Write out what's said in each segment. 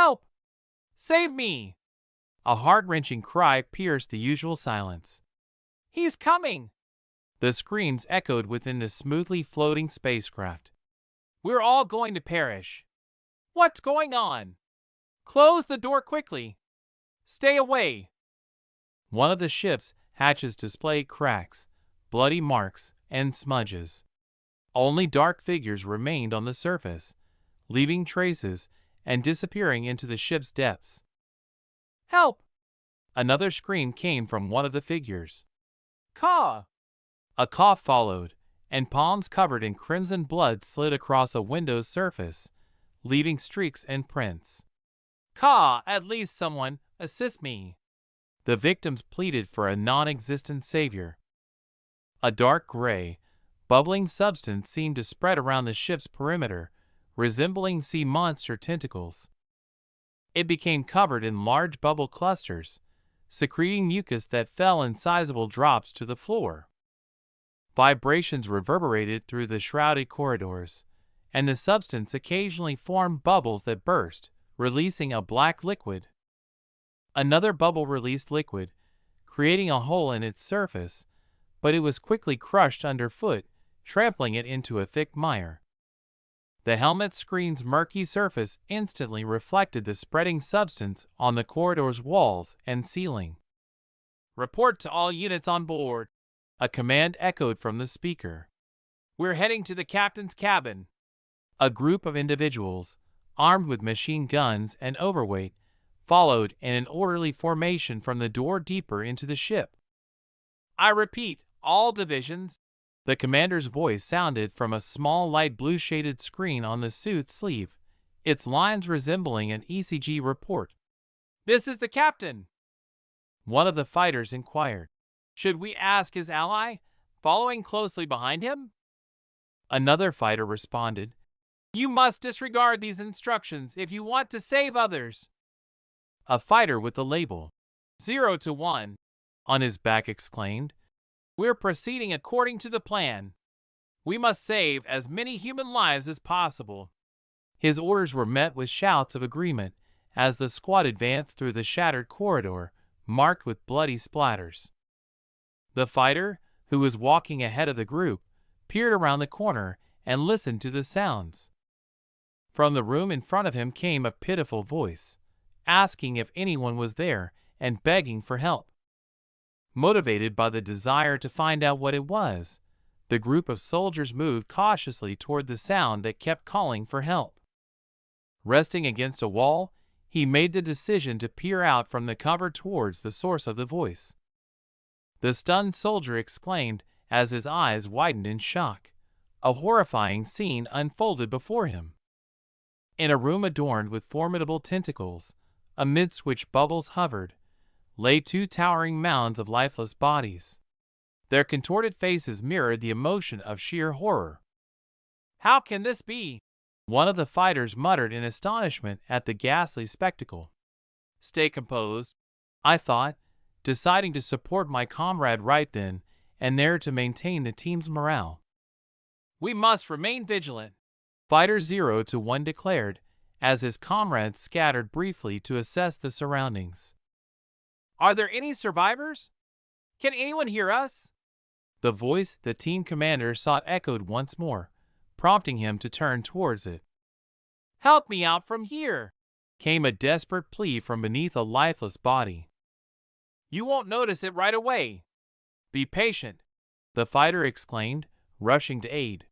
Help! Save me! A heart-wrenching cry pierced the usual silence. He's coming! The screams echoed within the smoothly floating spacecraft. We're all going to perish. What's going on? Close the door quickly. Stay away. One of the ship's hatches displayed cracks, bloody marks, and smudges. Only dark figures remained on the surface, leaving traces and disappearing into the ship's depths. Help! Another scream came from one of the figures. Caw! A cough followed, and palms covered in crimson blood slid across a window's surface, leaving streaks and prints. Caw! At least someone assist me! The victims pleaded for a non-existent savior. A dark gray, bubbling substance seemed to spread around the ship's perimeter, resembling sea monster tentacles. It became covered in large bubble clusters, secreting mucus that fell in sizable drops to the floor. Vibrations reverberated through the shrouded corridors, and the substance occasionally formed bubbles that burst, releasing a black liquid. Another bubble released liquid, creating a hole in its surface, but it was quickly crushed underfoot, trampling it into a thick mire. The helmet screen's murky surface instantly reflected the spreading substance on the corridor's walls and ceiling. Report to all units on board. A command echoed from the speaker. We're heading to the captain's cabin. A group of individuals, armed with machine guns and overweight, followed in an orderly formation from the door deeper into the ship. I repeat, all divisions. The commander's voice sounded from a small light blue shaded screen on the suit's sleeve, its lines resembling an ECG report. This is the captain. One of the fighters inquired. Should we ask his ally, following closely behind him? Another fighter responded. You must disregard these instructions if you want to save others. A fighter with the label 0 to 1 on his back exclaimed. We're proceeding according to the plan. We must save as many human lives as possible. His orders were met with shouts of agreement as the squad advanced through the shattered corridor, marked with bloody splatters. The fighter, who was walking ahead of the group, peered around the corner and listened to the sounds. From the room in front of him came a pitiful voice, asking if anyone was there and begging for help. Motivated by the desire to find out what it was, the group of soldiers moved cautiously toward the sound that kept calling for help. Resting against a wall, he made the decision to peer out from the cover towards the source of the voice. The stunned soldier exclaimed as his eyes widened in shock. A horrifying scene unfolded before him. In a room adorned with formidable tentacles, amidst which bubbles hovered, lay two towering mounds of lifeless bodies. Their contorted faces mirrored the emotion of sheer horror. How can this be? One of the fighters muttered in astonishment at the ghastly spectacle. Stay composed, I thought, deciding to support my comrade right then and there to maintain the team's morale. We must remain vigilant, Fighter 0 to 1 declared, as his comrades scattered briefly to assess the surroundings. Are there any survivors? Can anyone hear us? The voice the team commander sought echoed once more, prompting him to turn towards it. Help me out from here, came a desperate plea from beneath a lifeless body. You won't notice it right away. Be patient, the fighter exclaimed, rushing to aid.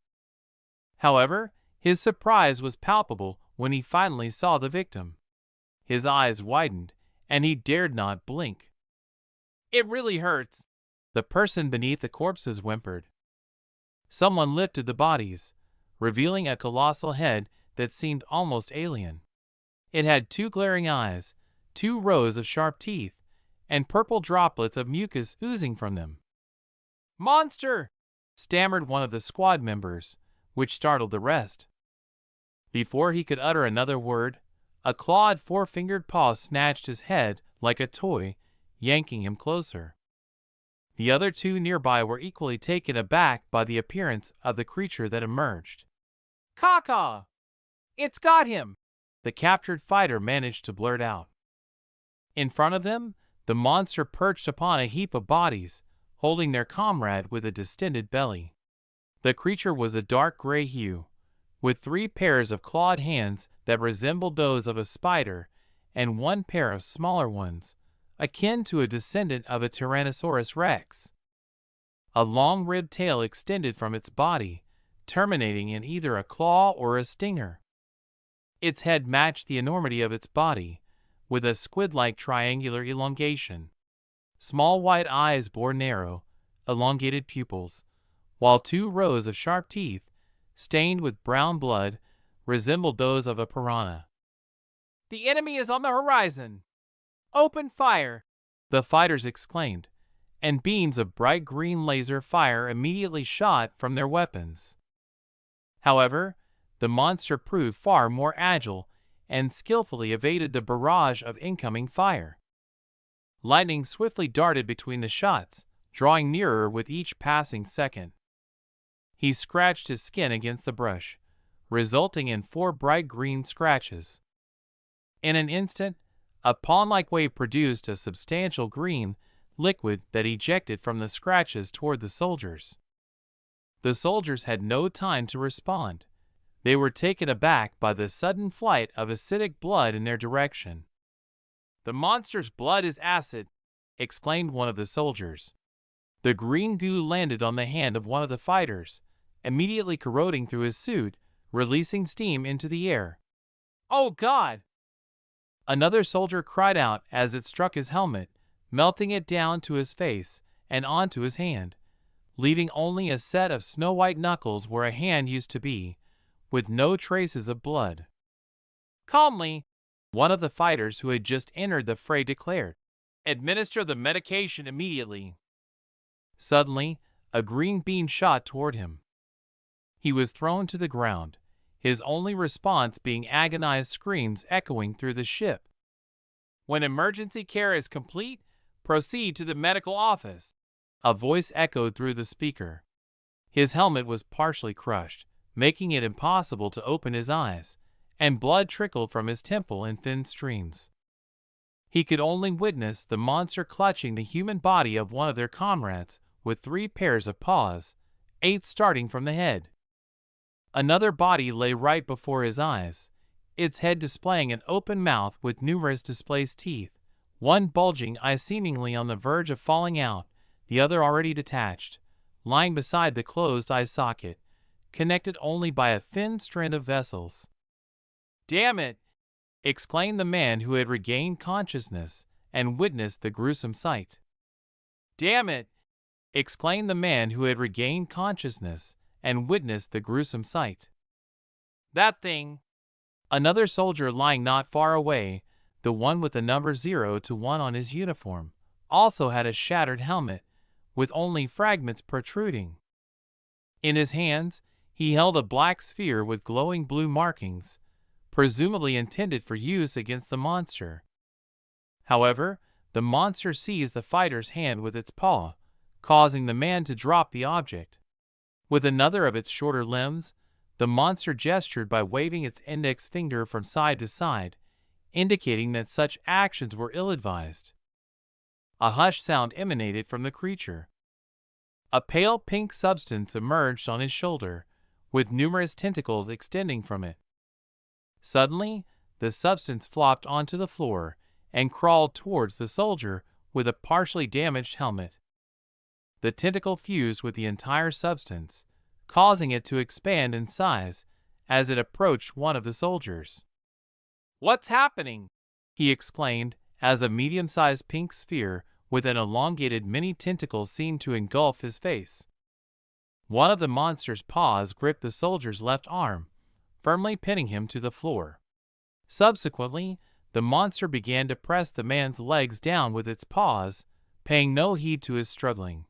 However, his surprise was palpable when he finally saw the victim. His eyes widened, and he dared not blink. It really hurts, the person beneath the corpses whimpered. Someone lifted the bodies, revealing a colossal head that seemed almost alien. It had two glaring eyes, 2 rows of sharp teeth, and purple droplets of mucus oozing from them. Monster! Stammered one of the squad members, which startled the rest. Before he could utter another word, a clawed 4-fingered paw snatched his head like a toy, yanking him closer. The other 2 nearby were equally taken aback by the appearance of the creature that emerged. Caw-caw! It's got him! the captured fighter managed to blurt out. In front of them, the monster perched upon a heap of bodies, holding their comrade with a distended belly. The creature was a dark gray hue, with 3 pairs of clawed hands that resembled those of a spider, and 1 pair of smaller ones, akin to a descendant of a Tyrannosaurus rex. A long ribbed tail extended from its body, terminating in either a claw or a stinger. Its head matched the enormity of its body, with a squid-like triangular elongation. Small white eyes bore narrow, elongated pupils, while 2 rows of sharp teeth, stained with brown blood, resembled those of a piranha. "The enemy is on the horizon! Open fire!" the fighters exclaimed, and beams of bright green laser fire immediately shot from their weapons. However, the monster proved far more agile and skillfully evaded the barrage of incoming fire. Lightning swiftly darted between the shots, drawing nearer with each passing second. He scratched his skin against the brush, resulting in 4 bright green scratches. In an instant, a pond-like wave produced a substantial green liquid that ejected from the scratches toward the soldiers. The soldiers had no time to respond. They were taken aback by the sudden flight of acidic blood in their direction. "The monster's blood is acid," exclaimed one of the soldiers. The green goo landed on the hand of one of the fighters, immediately corroding through his suit, releasing steam into the air. "Oh God!" Another soldier cried out as it struck his helmet, melting it down to his face and onto his hand, leaving only a set of snow-white knuckles where a hand used to be, with no traces of blood. "Calmly," one of the fighters who had just entered the fray declared. "Administer the medication immediately." Suddenly, a green beam shot toward him. He was thrown to the ground, his only response being agonized screams echoing through the ship. "When emergency care is complete, proceed to the medical office," a voice echoed through the speaker. His helmet was partially crushed, making it impossible to open his eyes, and blood trickled from his temple in thin streams. He could only witness the monster clutching the human body of one of their comrades with 3 pairs of paws, 8 starting from the head. Another body lay right before his eyes, its head displaying an open mouth with numerous displaced teeth, one bulging eye seemingly on the verge of falling out, the other already detached, lying beside the closed eye socket, connected only by a thin strand of vessels. "Damn it!" exclaimed the man who had regained consciousness and witnessed the gruesome sight. "Damn it!" exclaimed the man who had regained consciousness and witnessed the gruesome sight. "That thing!" Another soldier lying not far away, the one with the number 0 to 1 on his uniform, also had a shattered helmet, with only fragments protruding. In his hands, he held a black sphere with glowing blue markings, presumably intended for use against the monster. However, the monster seized the fighter's hand with its paw, causing the man to drop the object. With another of its shorter limbs, the monster gestured by waving its index finger from side to side, indicating that such actions were ill-advised. A hushed sound emanated from the creature. A pale pink substance emerged on his shoulder, with numerous tentacles extending from it. Suddenly, the substance flopped onto the floor and crawled towards the soldier with a partially damaged helmet. The tentacle fused with the entire substance, causing it to expand in size as it approached one of the soldiers. "What's happening?" he exclaimed as a medium-sized pink sphere with an elongated mini tentacle seemed to engulf his face. One of the monster's paws gripped the soldier's left arm, firmly pinning him to the floor. Subsequently, the monster began to press the man's legs down with its paws, paying no heed to his struggling.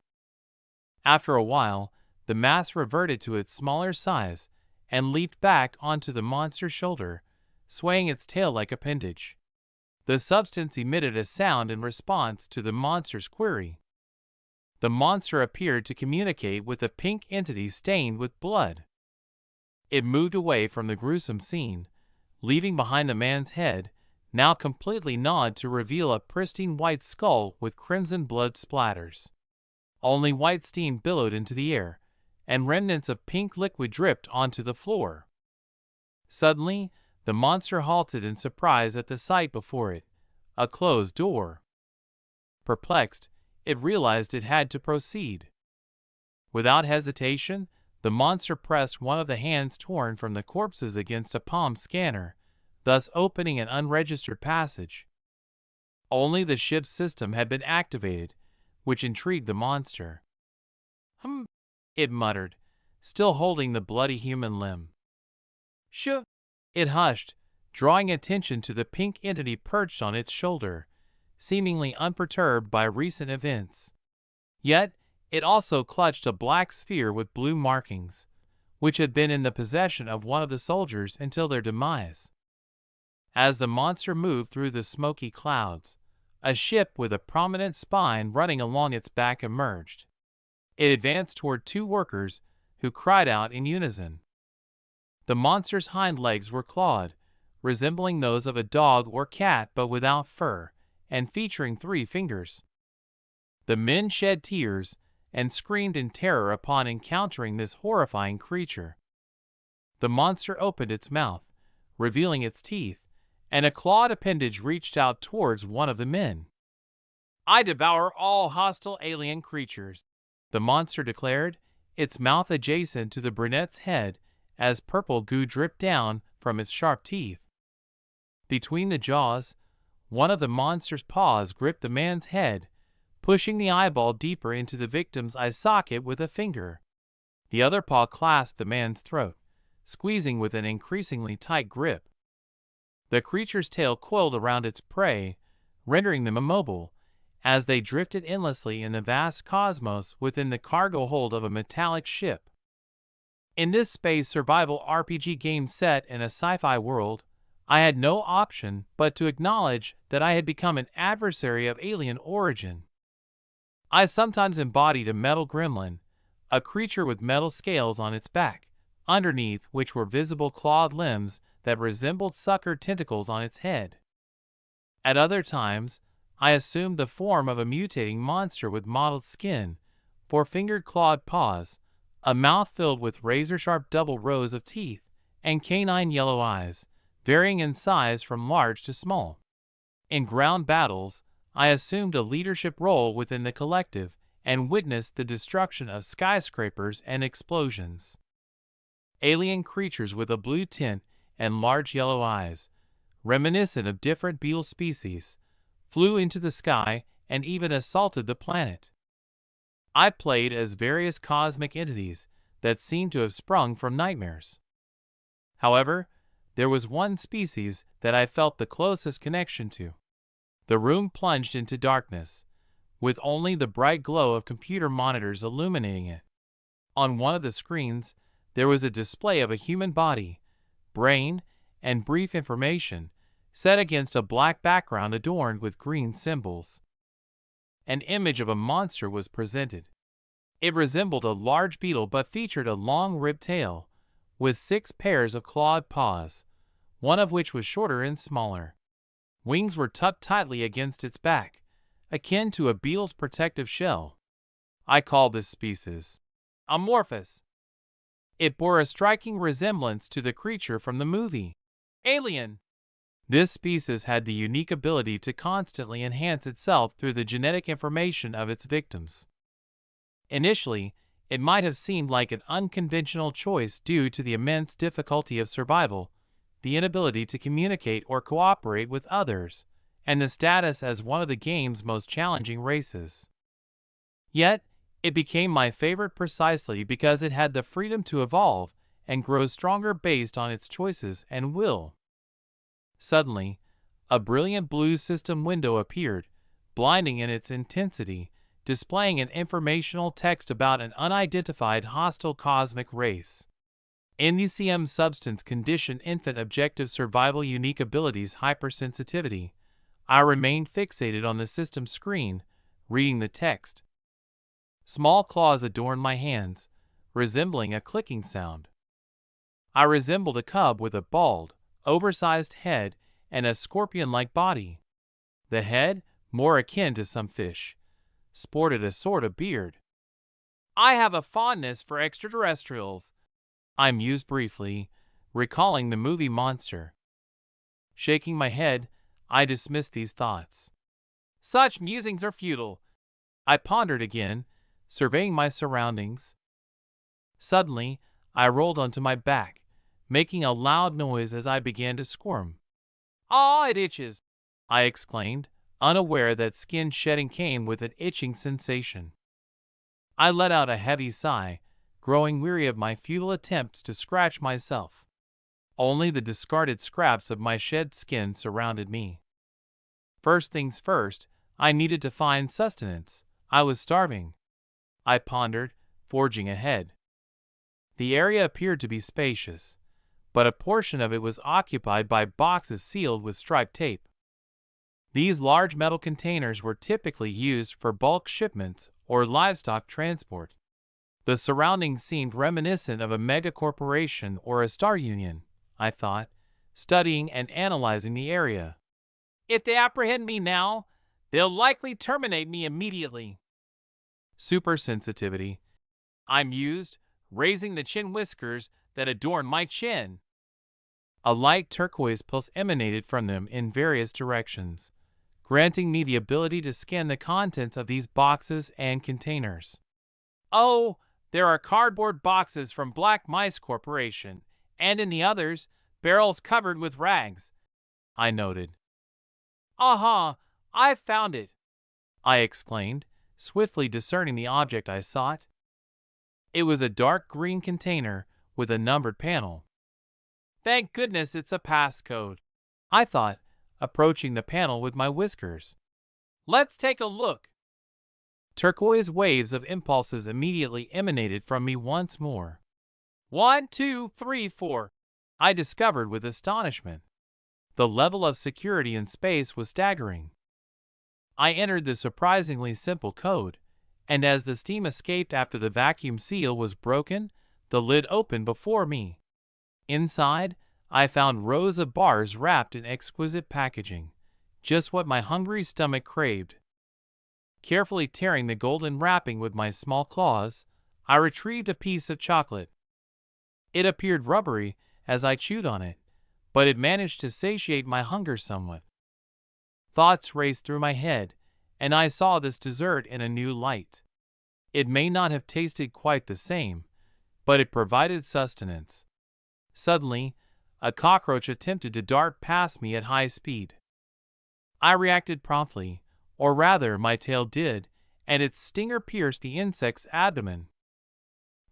After a while, the mass reverted to its smaller size and leaped back onto the monster's shoulder, swaying its tail like appendage. The substance emitted a sound in response to the monster's query. The monster appeared to communicate with a pink entity stained with blood. It moved away from the gruesome scene, leaving behind the man's head, now completely gnawed to reveal a pristine white skull with crimson blood splatters. Only white steam billowed into the air, and remnants of pink liquid dripped onto the floor. Suddenly, the monster halted in surprise at the sight before it, a closed door. Perplexed, it realized it had to proceed. Without hesitation, the monster pressed one of the hands torn from the corpses against a palm scanner, thus opening an unregistered passage. Only the ship's system had been activated, which intrigued the monster. It muttered, still holding the bloody human limb. Shh! It hushed, drawing attention to the pink entity perched on its shoulder, seemingly unperturbed by recent events. Yet, it also clutched a black sphere with blue markings, which had been in the possession of one of the soldiers until their demise. As the monster moved through the smoky clouds, a ship with a prominent spine running along its back emerged. It advanced toward two workers, who cried out in unison. The monster's hind legs were clawed, resembling those of a dog or cat but without fur, and featuring 3 fingers. The men shed tears and screamed in terror upon encountering this horrifying creature. The monster opened its mouth, revealing its teeth, and a clawed appendage reached out towards one of the men. "I devour all hostile alien creatures," the monster declared, its mouth adjacent to the brunette's head as purple goo dripped down from its sharp teeth. Between the jaws, one of the monster's paws gripped the man's head, pushing the eyeball deeper into the victim's eye socket with a finger. The other paw clasped the man's throat, squeezing with an increasingly tight grip. The creature's tail coiled around its prey, rendering them immobile, as they drifted endlessly in the vast cosmos within the cargo hold of a metallic ship. In this space survival RPG game set in a sci-fi world, I had no option but to acknowledge that I had become an adversary of alien origin. I sometimes embodied a metal gremlin, a creature with metal scales on its back, underneath which were visible clawed limbs that resembled sucker tentacles on its head. At other times, I assumed the form of a mutating monster with mottled skin, 4-fingered clawed paws, a mouth filled with razor-sharp double rows of teeth, and canine yellow eyes, varying in size from large to small. In ground battles, I assumed a leadership role within the collective and witnessed the destruction of skyscrapers and explosions. Alien creatures with a blue tint and large yellow eyes, reminiscent of different beetle species, flew into the sky and even assaulted the planet. I played as various cosmic entities that seemed to have sprung from nightmares. However, there was one species that I felt the closest connection to. The room plunged into darkness, with only the bright glow of computer monitors illuminating it. On one of the screens, there was a display of a human body, brain, and brief information, set against a black background adorned with green symbols. An image of a monster was presented. It resembled a large beetle but featured a long ribbed tail, with 6 pairs of clawed paws, one of which was shorter and smaller. Wings were tucked tightly against its back, akin to a beetle's protective shell. I call this species amorphous. It bore a striking resemblance to the creature from the movie Alien. This species had the unique ability to constantly enhance itself through the genetic information of its victims. Initially, it might have seemed like an unconventional choice due to the immense difficulty of survival, the inability to communicate or cooperate with others, and the status as one of the game's most challenging races. Yet, it became my favorite precisely because it had the freedom to evolve and grow stronger based on its choices and will. Suddenly, a brilliant blue system window appeared, blinding in its intensity, displaying an informational text about an unidentified hostile cosmic race. NDCM Substance Condition Infant Objective Survival Unique Abilities Hypersensitivity. I remained fixated on the system screen, reading the text. Small claws adorned my hands, resembling a clicking sound. I resembled a cub with a bald, oversized head, and a scorpion-like body. The head, more akin to some fish, sported a sort of beard. I have a fondness for extraterrestrials, I mused briefly, recalling the movie Monster. Shaking my head, I dismissed these thoughts. Such musings are futile. I pondered again, surveying my surroundings. Suddenly, I rolled onto my back, making a loud noise as I began to squirm. "Ah, it itches!" I exclaimed, unaware that skin shedding came with an itching sensation. I let out a heavy sigh, growing weary of my futile attempts to scratch myself. Only the discarded scraps of my shed skin surrounded me. First things first, I needed to find sustenance. I was starving. I pondered, forging ahead. The area appeared to be spacious, but a portion of it was occupied by boxes sealed with striped tape. These large metal containers were typically used for bulk shipments or livestock transport. The surroundings seemed reminiscent of a megacorporation or a star union, I thought, studying and analyzing the area. If they apprehend me now, they'll likely terminate me immediately. Supersensitivity, I mused, raising the chin whiskers that adorned my chin. A light turquoise pulse emanated from them in various directions, granting me the ability to scan the contents of these boxes and containers. Oh, there are cardboard boxes from Black Mice Corporation, and in the others, barrels covered with rags, I noted. Aha, I've found it, I exclaimed, swiftly discerning the object I sought. It was a dark green container with a numbered panel. Thank goodness it's a passcode, I thought, approaching the panel with my whiskers. Let's take a look. Turquoise waves of impulses immediately emanated from me once more. 1, 2, 3, 4, I discovered with astonishment. The level of security in space was staggering. I entered the surprisingly simple code, and as the steam escaped after the vacuum seal was broken, the lid opened before me. Inside, I found rows of bars wrapped in exquisite packaging, just what my hungry stomach craved. Carefully tearing the golden wrapping with my small claws, I retrieved a piece of chocolate. It appeared rubbery as I chewed on it, but it managed to satiate my hunger somewhat. Thoughts raced through my head, and I saw this dessert in a new light. It may not have tasted quite the same, but it provided sustenance. Suddenly, a cockroach attempted to dart past me at high speed. I reacted promptly, or rather my tail did, and its stinger pierced the insect's abdomen.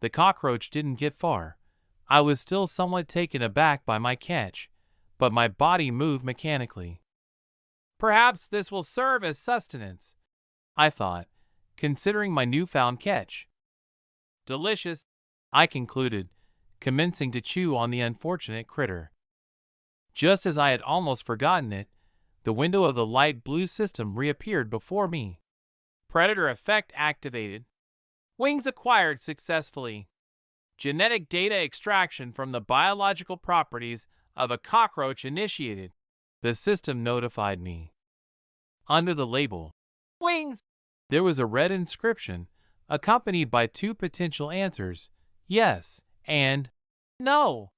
The cockroach didn't get far. I was still somewhat taken aback by my catch, but my body moved mechanically. Perhaps this will serve as sustenance, I thought, considering my newfound catch. Delicious, I concluded, commencing to chew on the unfortunate critter. Just as I had almost forgotten it, the window of the light blue system reappeared before me. Predator effect activated. Wings acquired successfully. Genetic data extraction from the biological properties of a cockroach initiated, the system notified me. Under the label, Wings, there was a red inscription, accompanied by two potential answers, yes and no.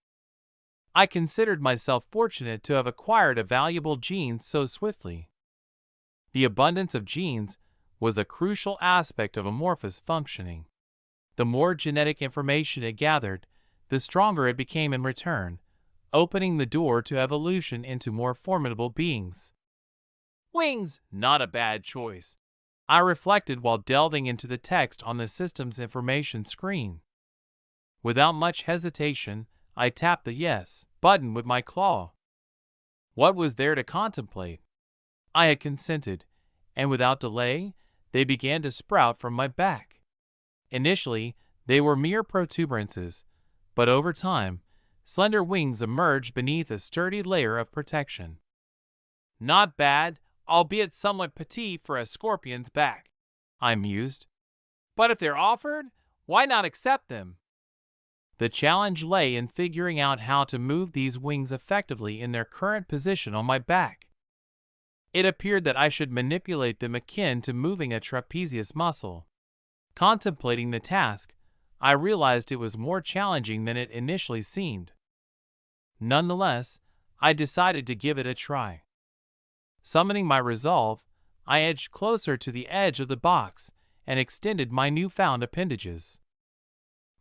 I considered myself fortunate to have acquired a valuable gene so swiftly. The abundance of genes was a crucial aspect of amorphous functioning. The more genetic information it gathered, the stronger it became in return, opening the door to evolution into more formidable beings. Wings, not a bad choice, I reflected while delving into the text on the system's information screen. Without much hesitation, I tapped the yes button with my claw. What was there to contemplate? I had consented, and without delay, they began to sprout from my back. Initially, they were mere protuberances, but over time, slender wings emerged beneath a sturdy layer of protection. Not bad, albeit somewhat petite for a scorpion's back, I mused. But if they're offered, why not accept them? The challenge lay in figuring out how to move these wings effectively in their current position on my back. It appeared that I should manipulate them akin to moving a trapezius muscle. Contemplating the task, I realized it was more challenging than it initially seemed. Nonetheless, I decided to give it a try. Summoning my resolve, I edged closer to the edge of the box and extended my newfound appendages.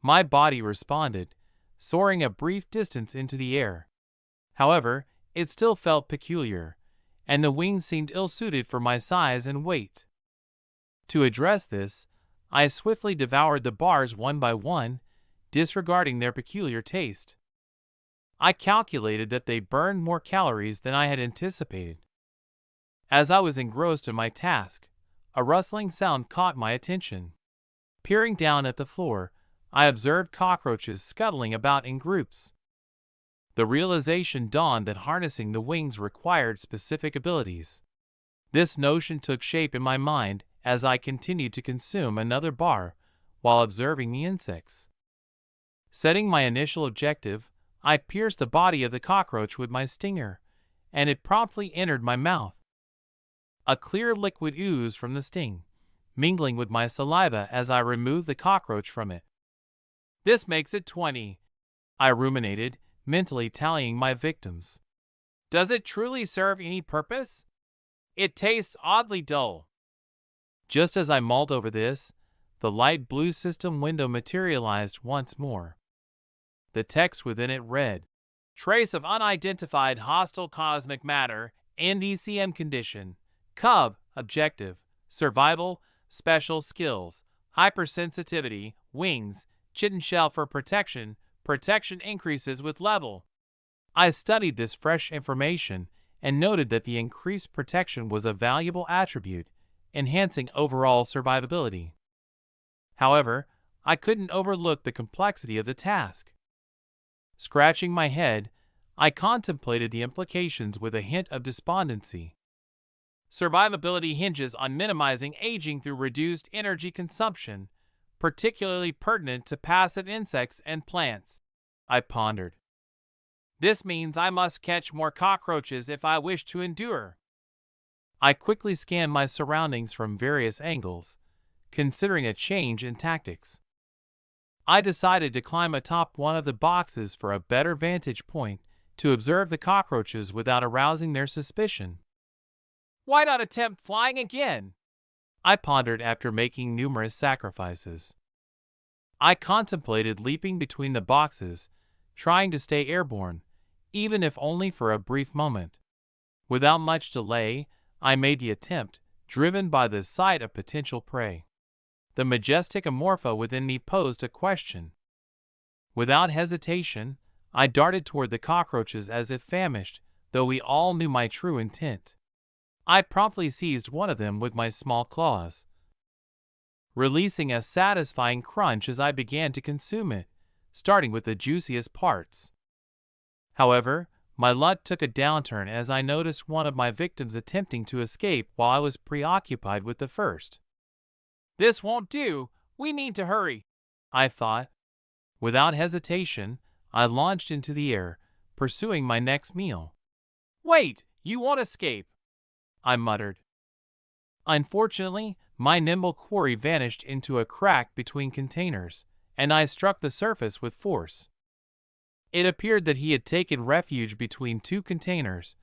My body responded, soaring a brief distance into the air. However, it still felt peculiar, and the wings seemed ill-suited for my size and weight. To address this, I swiftly devoured the bars one by one, disregarding their peculiar taste. I calculated that they burned more calories than I had anticipated. As I was engrossed in my task, a rustling sound caught my attention. Peering down at the floor, I observed cockroaches scuttling about in groups. The realization dawned that harnessing the wings required specific abilities. This notion took shape in my mind as I continued to consume another bar while observing the insects. Setting my initial objective, I pierced the body of the cockroach with my stinger, and it promptly entered my mouth. A clear liquid oozed from the sting, mingling with my saliva as I removed the cockroach from it. "This makes it 20, I ruminated, mentally tallying my victims. "Does it truly serve any purpose? It tastes oddly dull." Just as I mulled over this, the light blue system window materialized once more. The text within it read, "Trace of unidentified hostile cosmic matter, NDCM condition, Cub, objective, survival, special skills, hypersensitivity, wings, chitin shell for protection, protection increases with level." I studied this fresh information and noted that the increased protection was a valuable attribute, enhancing overall survivability. However, I couldn't overlook the complexity of the task. Scratching my head, I contemplated the implications with a hint of despondency. Survivability hinges on minimizing aging through reduced energy consumption, particularly pertinent to passive insects and plants, I pondered. This means I must catch more cockroaches if I wish to endure. I quickly scanned my surroundings from various angles, considering a change in tactics. I decided to climb atop one of the boxes for a better vantage point to observe the cockroaches without arousing their suspicion. Why not attempt flying again? I pondered after making numerous sacrifices. I contemplated leaping between the boxes, trying to stay airborne, even if only for a brief moment. Without much delay, I made the attempt, driven by the sight of potential prey. The majestic amorpha within me posed a question. Without hesitation, I darted toward the cockroaches as if famished, though we all knew my true intent. I promptly seized one of them with my small claws, releasing a satisfying crunch as I began to consume it, starting with the juiciest parts. However, my luck took a downturn as I noticed one of my victims attempting to escape while I was preoccupied with the first. "This won't do. We need to hurry," I thought. Without hesitation, I launched into the air, pursuing my next meal. "Wait, you won't escape," I muttered. Unfortunately, my nimble quarry vanished into a crack between containers, and I struck the surface with force. It appeared that he had taken refuge between two containers,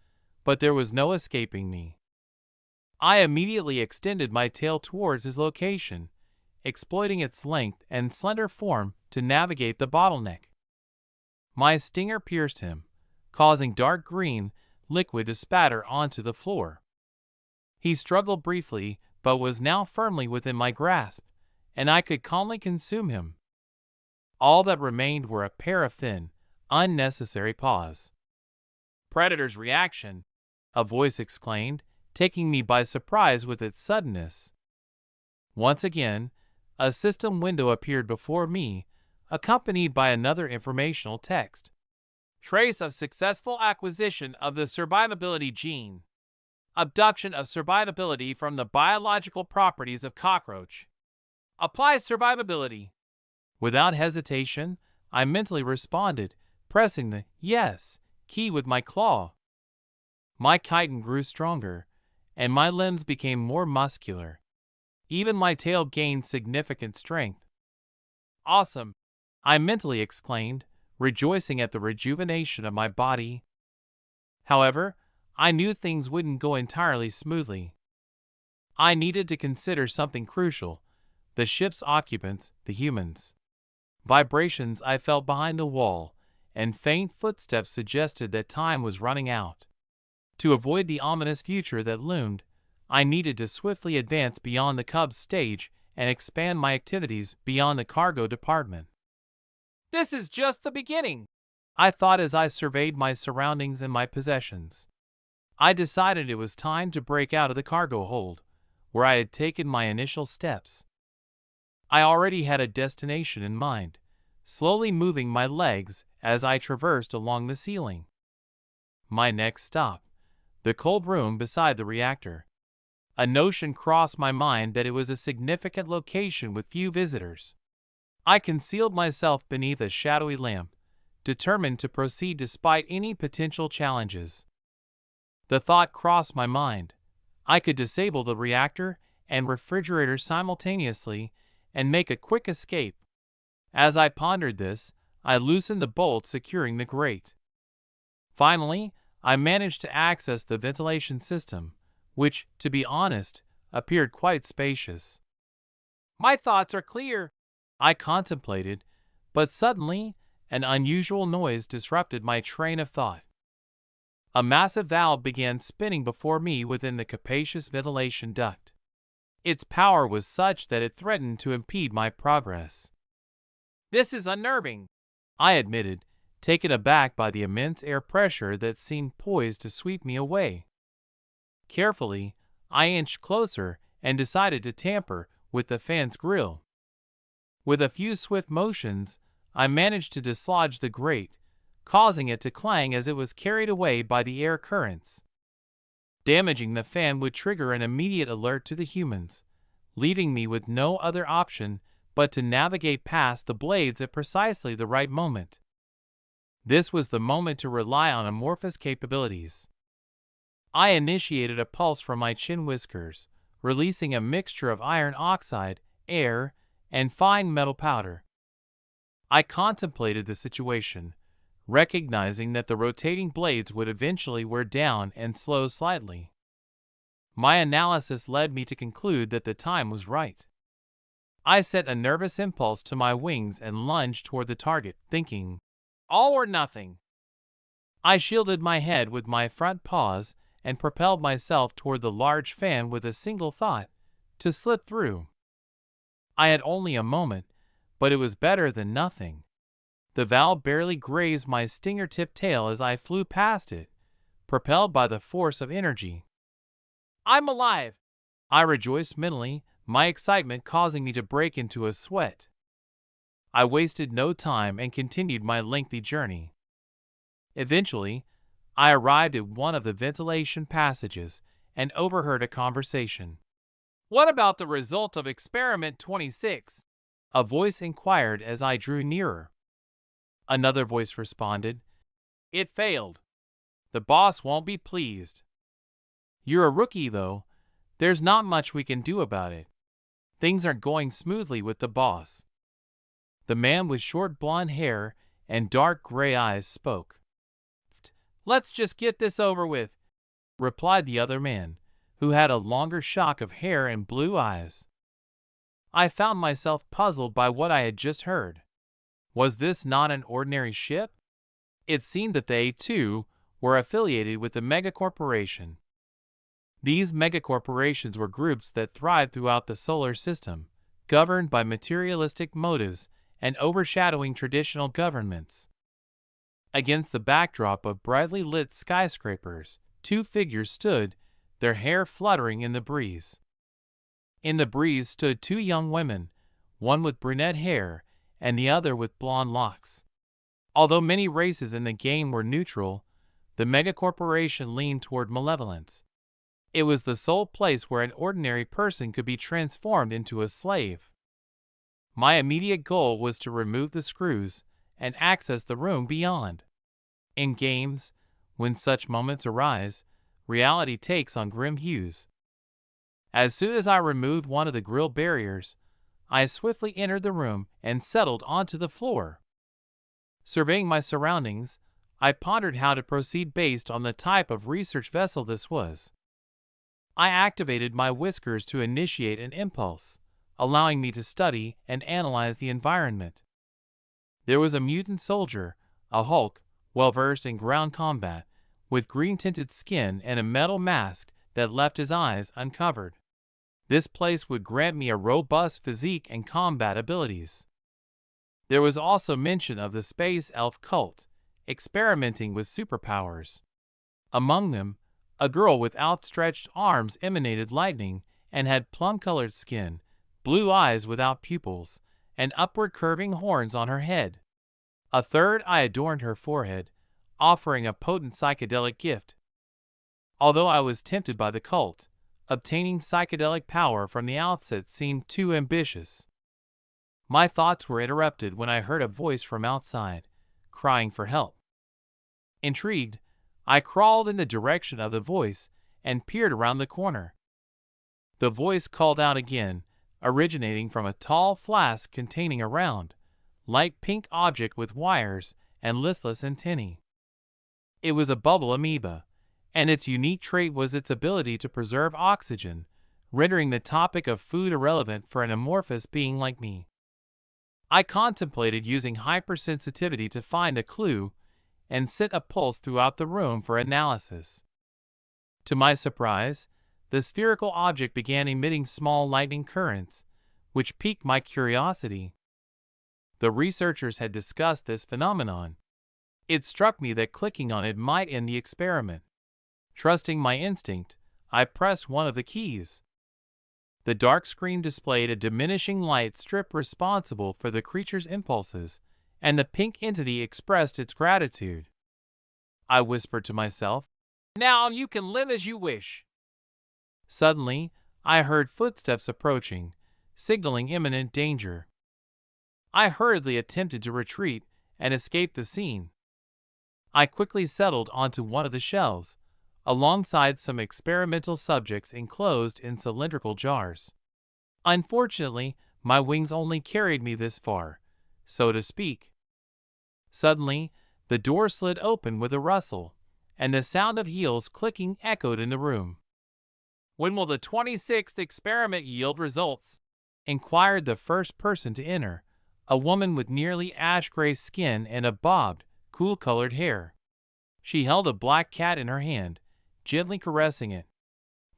but there was no escaping me. I immediately extended my tail towards his location, exploiting its length and slender form to navigate the bottleneck. My stinger pierced him, causing dark green liquid to spatter onto the floor. He struggled briefly, but was now firmly within my grasp, and I could calmly consume him. All that remained were a pair of thin, unnecessary paws. "Predator's reaction," a voice exclaimed, taking me by surprise with its suddenness. Once again, a system window appeared before me, accompanied by another informational text. "Trace of successful acquisition of the survivability gene. Abduction of survivability from the biological properties of cockroach. Apply survivability." Without hesitation, I mentally responded, pressing the yes key with my claw. My chitin grew stronger, and my limbs became more muscular. Even my tail gained significant strength. Awesome! I mentally exclaimed, rejoicing at the rejuvenation of my body. However, I knew things wouldn't go entirely smoothly. I needed to consider something crucial: the ship's occupants, the humans. Vibrations I felt behind the wall, and faint footsteps suggested that time was running out. To avoid the ominous future that loomed, I needed to swiftly advance beyond the Cubs stage and expand my activities beyond the cargo department. This is just the beginning, I thought as I surveyed my surroundings and my possessions. I decided it was time to break out of the cargo hold, where I had taken my initial steps. I already had a destination in mind, slowly moving my legs as I traversed along the ceiling. My next stop, the cold room beside the reactor. A notion crossed my mind that it was a significant location with few visitors. I concealed myself beneath a shadowy lamp, determined to proceed despite any potential challenges. The thought crossed my mind: I could disable the reactor and refrigerator simultaneously and make a quick escape. As I pondered this, I loosened the bolt securing the grate. Finally, I managed to access the ventilation system, which, to be honest, appeared quite spacious. My thoughts are clear, I contemplated, but suddenly an unusual noise disrupted my train of thought. A massive valve began spinning before me within the capacious ventilation duct. Its power was such that it threatened to impede my progress. This is unnerving, I admitted, taken aback by the immense air pressure that seemed poised to sweep me away. Carefully, I inched closer and decided to tamper with the fan's grill. With a few swift motions, I managed to dislodge the grate, causing it to clang as it was carried away by the air currents. Damaging the fan would trigger an immediate alert to the humans, leaving me with no other option but to navigate past the blades at precisely the right moment. This was the moment to rely on amorphous capabilities. I initiated a pulse from my chin whiskers, releasing a mixture of iron oxide, air, and fine metal powder. I contemplated the situation, recognizing that the rotating blades would eventually wear down and slow slightly. My analysis led me to conclude that the time was right. I set a nervous impulse to my wings and lunged toward the target, thinking, all or nothing. I shielded my head with my front paws and propelled myself toward the large fan with a single thought: to slip through. I had only a moment, but it was better than nothing. The valve barely grazed my stinger-tipped tail as I flew past it, propelled by the force of energy. I'm alive! I rejoiced mentally, my excitement causing me to break into a sweat. I wasted no time and continued my lengthy journey. Eventually, I arrived at one of the ventilation passages and overheard a conversation. What about the result of Experiment 26? A voice inquired as I drew nearer. Another voice responded, It failed. The boss won't be pleased. You're a rookie, though. There's not much we can do about it. Things aren't going smoothly with the boss. The man with short blonde hair and dark gray eyes spoke. Let's just get this over with, replied the other man, who had a longer shock of hair and blue eyes. I found myself puzzled by what I had just heard. Was this not an ordinary ship? It seemed that they, too, were affiliated with the megacorporation. These megacorporations were groups that thrived throughout the solar system, governed by materialistic motives and overshadowing traditional governments. Against the backdrop of brightly lit skyscrapers, two figures stood, their hair fluttering in the breeze. In the breeze stood two young women, one with brunette hair and the other with blonde locks. Although many races in the game were neutral, the megacorporation leaned toward malevolence. It was the sole place where an ordinary person could be transformed into a slave. My immediate goal was to remove the screws and access the room beyond. In games, when such moments arise, reality takes on grim hues. As soon as I removed one of the grill barriers, I swiftly entered the room and settled onto the floor. Surveying my surroundings, I pondered how to proceed based on the type of research vessel this was. I activated my whiskers to initiate an impulse, allowing me to study and analyze the environment. There was a mutant soldier, a Hulk, well-versed in ground combat, with green-tinted skin and a metal mask that left his eyes uncovered. This place would grant me a robust physique and combat abilities. There was also mention of the space elf cult, experimenting with superpowers. Among them, a girl with outstretched arms emanated lightning and had plum-colored skin, blue eyes without pupils, and upward curving horns on her head. A third eye adorned her forehead, offering a potent psychedelic gift. Although I was tempted by the cult, obtaining psychedelic power from the outset seemed too ambitious. My thoughts were interrupted when I heard a voice from outside, crying for help. Intrigued, I crawled in the direction of the voice and peered around the corner. The voice called out again, originating from a tall flask containing a round, light pink object with wires and listless antennae. It was a bubble amoeba, and its unique trait was its ability to preserve oxygen, rendering the topic of food irrelevant for an amorphous being like me. I contemplated using hypersensitivity to find a clue and set a pulse throughout the room for analysis. To my surprise, the spherical object began emitting small lightning currents, which piqued my curiosity. The researchers had discussed this phenomenon. It struck me that clicking on it might end the experiment. Trusting my instinct, I pressed one of the keys. The dark screen displayed a diminishing light strip responsible for the creature's impulses, and the pink entity expressed its gratitude. I whispered to myself, "Now you can live as you wish." Suddenly, I heard footsteps approaching, signaling imminent danger. I hurriedly attempted to retreat and escape the scene. I quickly settled onto one of the shelves, alongside some experimental subjects enclosed in cylindrical jars. Unfortunately, my wings only carried me this far, so to speak. Suddenly, the door slid open with a rustle, and the sound of heels clicking echoed in the room. "When will the 26th experiment yield results?" inquired the first person to enter, a woman with nearly ash-gray skin and a bobbed, cool-colored hair. She held a black cat in her hand, gently caressing it.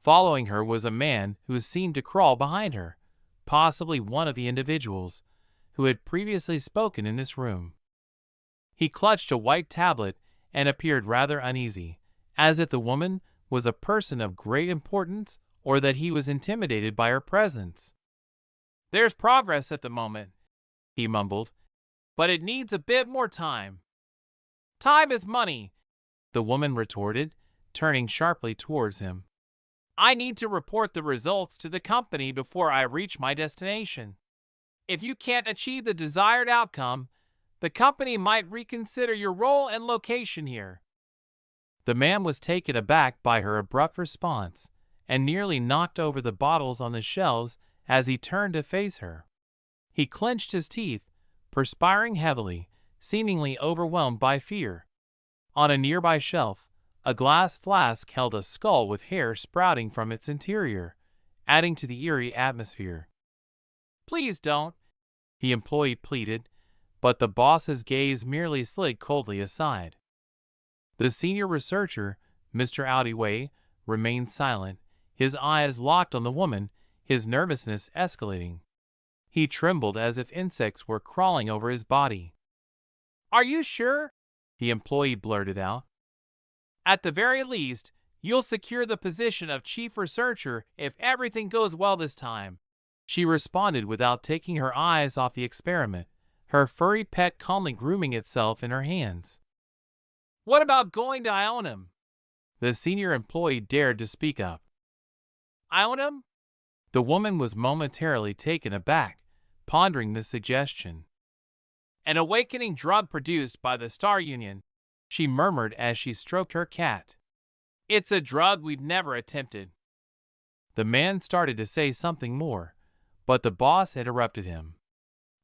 Following her was a man who seemed to crawl behind her, possibly one of the individuals who had previously spoken in this room. He clutched a white tablet and appeared rather uneasy, as if the woman was a person of great importance or that he was intimidated by her presence. "There's progress at the moment," he mumbled, "but it needs a bit more time." "Time is money," the woman retorted, turning sharply towards him. "I need to report the results to the company before I reach my destination. If you can't achieve the desired outcome, the company might reconsider your role and location here." The man was taken aback by her abrupt response and nearly knocked over the bottles on the shelves as he turned to face her. He clenched his teeth, perspiring heavily, seemingly overwhelmed by fear. On a nearby shelf, a glass flask held a skull with hair sprouting from its interior, adding to the eerie atmosphere. "Please don't," the employee pleaded, but the boss's gaze merely slid coldly aside. The senior researcher, Mr. Outyway, remained silent, his eyes locked on the woman, his nervousness escalating. He trembled as if insects were crawling over his body. "Are you sure?" the employee blurted out. "At the very least, you'll secure the position of chief researcher if everything goes well this time," she responded without taking her eyes off the experiment, her furry pet calmly grooming itself in her hands. "What about going to Ionim?" the senior employee dared to speak up. "Ionim?" The woman was momentarily taken aback, pondering the suggestion. An awakening drug produced by the Star Union, she murmured as she stroked her cat. It's a drug we've never attempted. The man started to say something more, but the boss interrupted him.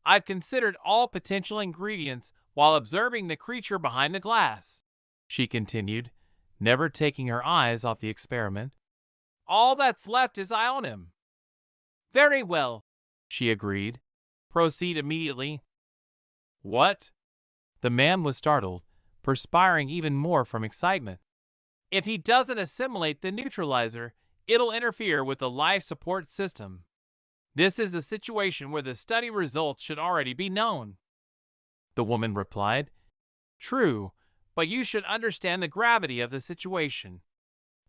I've considered all potential ingredients while observing the creature behind the glass, she continued, never taking her eyes off the experiment. All that's left is I own him. Very well, she agreed. Proceed immediately. What? The man was startled, perspiring even more from excitement. If he doesn't assimilate the neutralizer, it'll interfere with the life support system. This is a situation where the study results should already be known. The woman replied, True, but you should understand the gravity of the situation.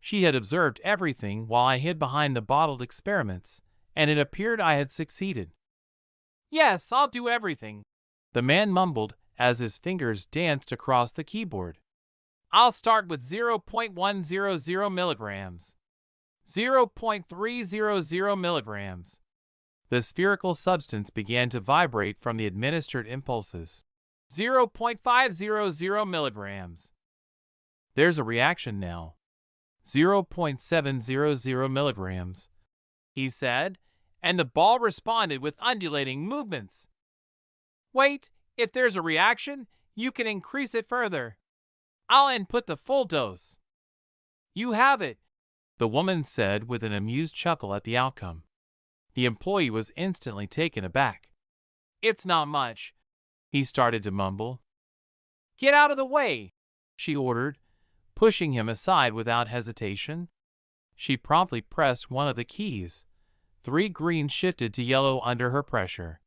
She had observed everything while I hid behind the bottled experiments, and it appeared I had succeeded. Yes, I'll do everything, the man mumbled as his fingers danced across the keyboard. I'll start with 0.100 milligrams. 0.300 milligrams. The spherical substance began to vibrate from the administered impulses. 0.500 milligrams. There's a reaction now. 0.700 milligrams, he said, and the ball responded with undulating movements. Wait, if there's a reaction, you can increase it further. I'll input the full dose. You have it, the woman said with an amused chuckle at the outcome. The employee was instantly taken aback. It's not much, he started to mumble. Get out of the way, she ordered, pushing him aside without hesitation. She promptly pressed one of the keys. 3 greens shifted to yellow under her pressure.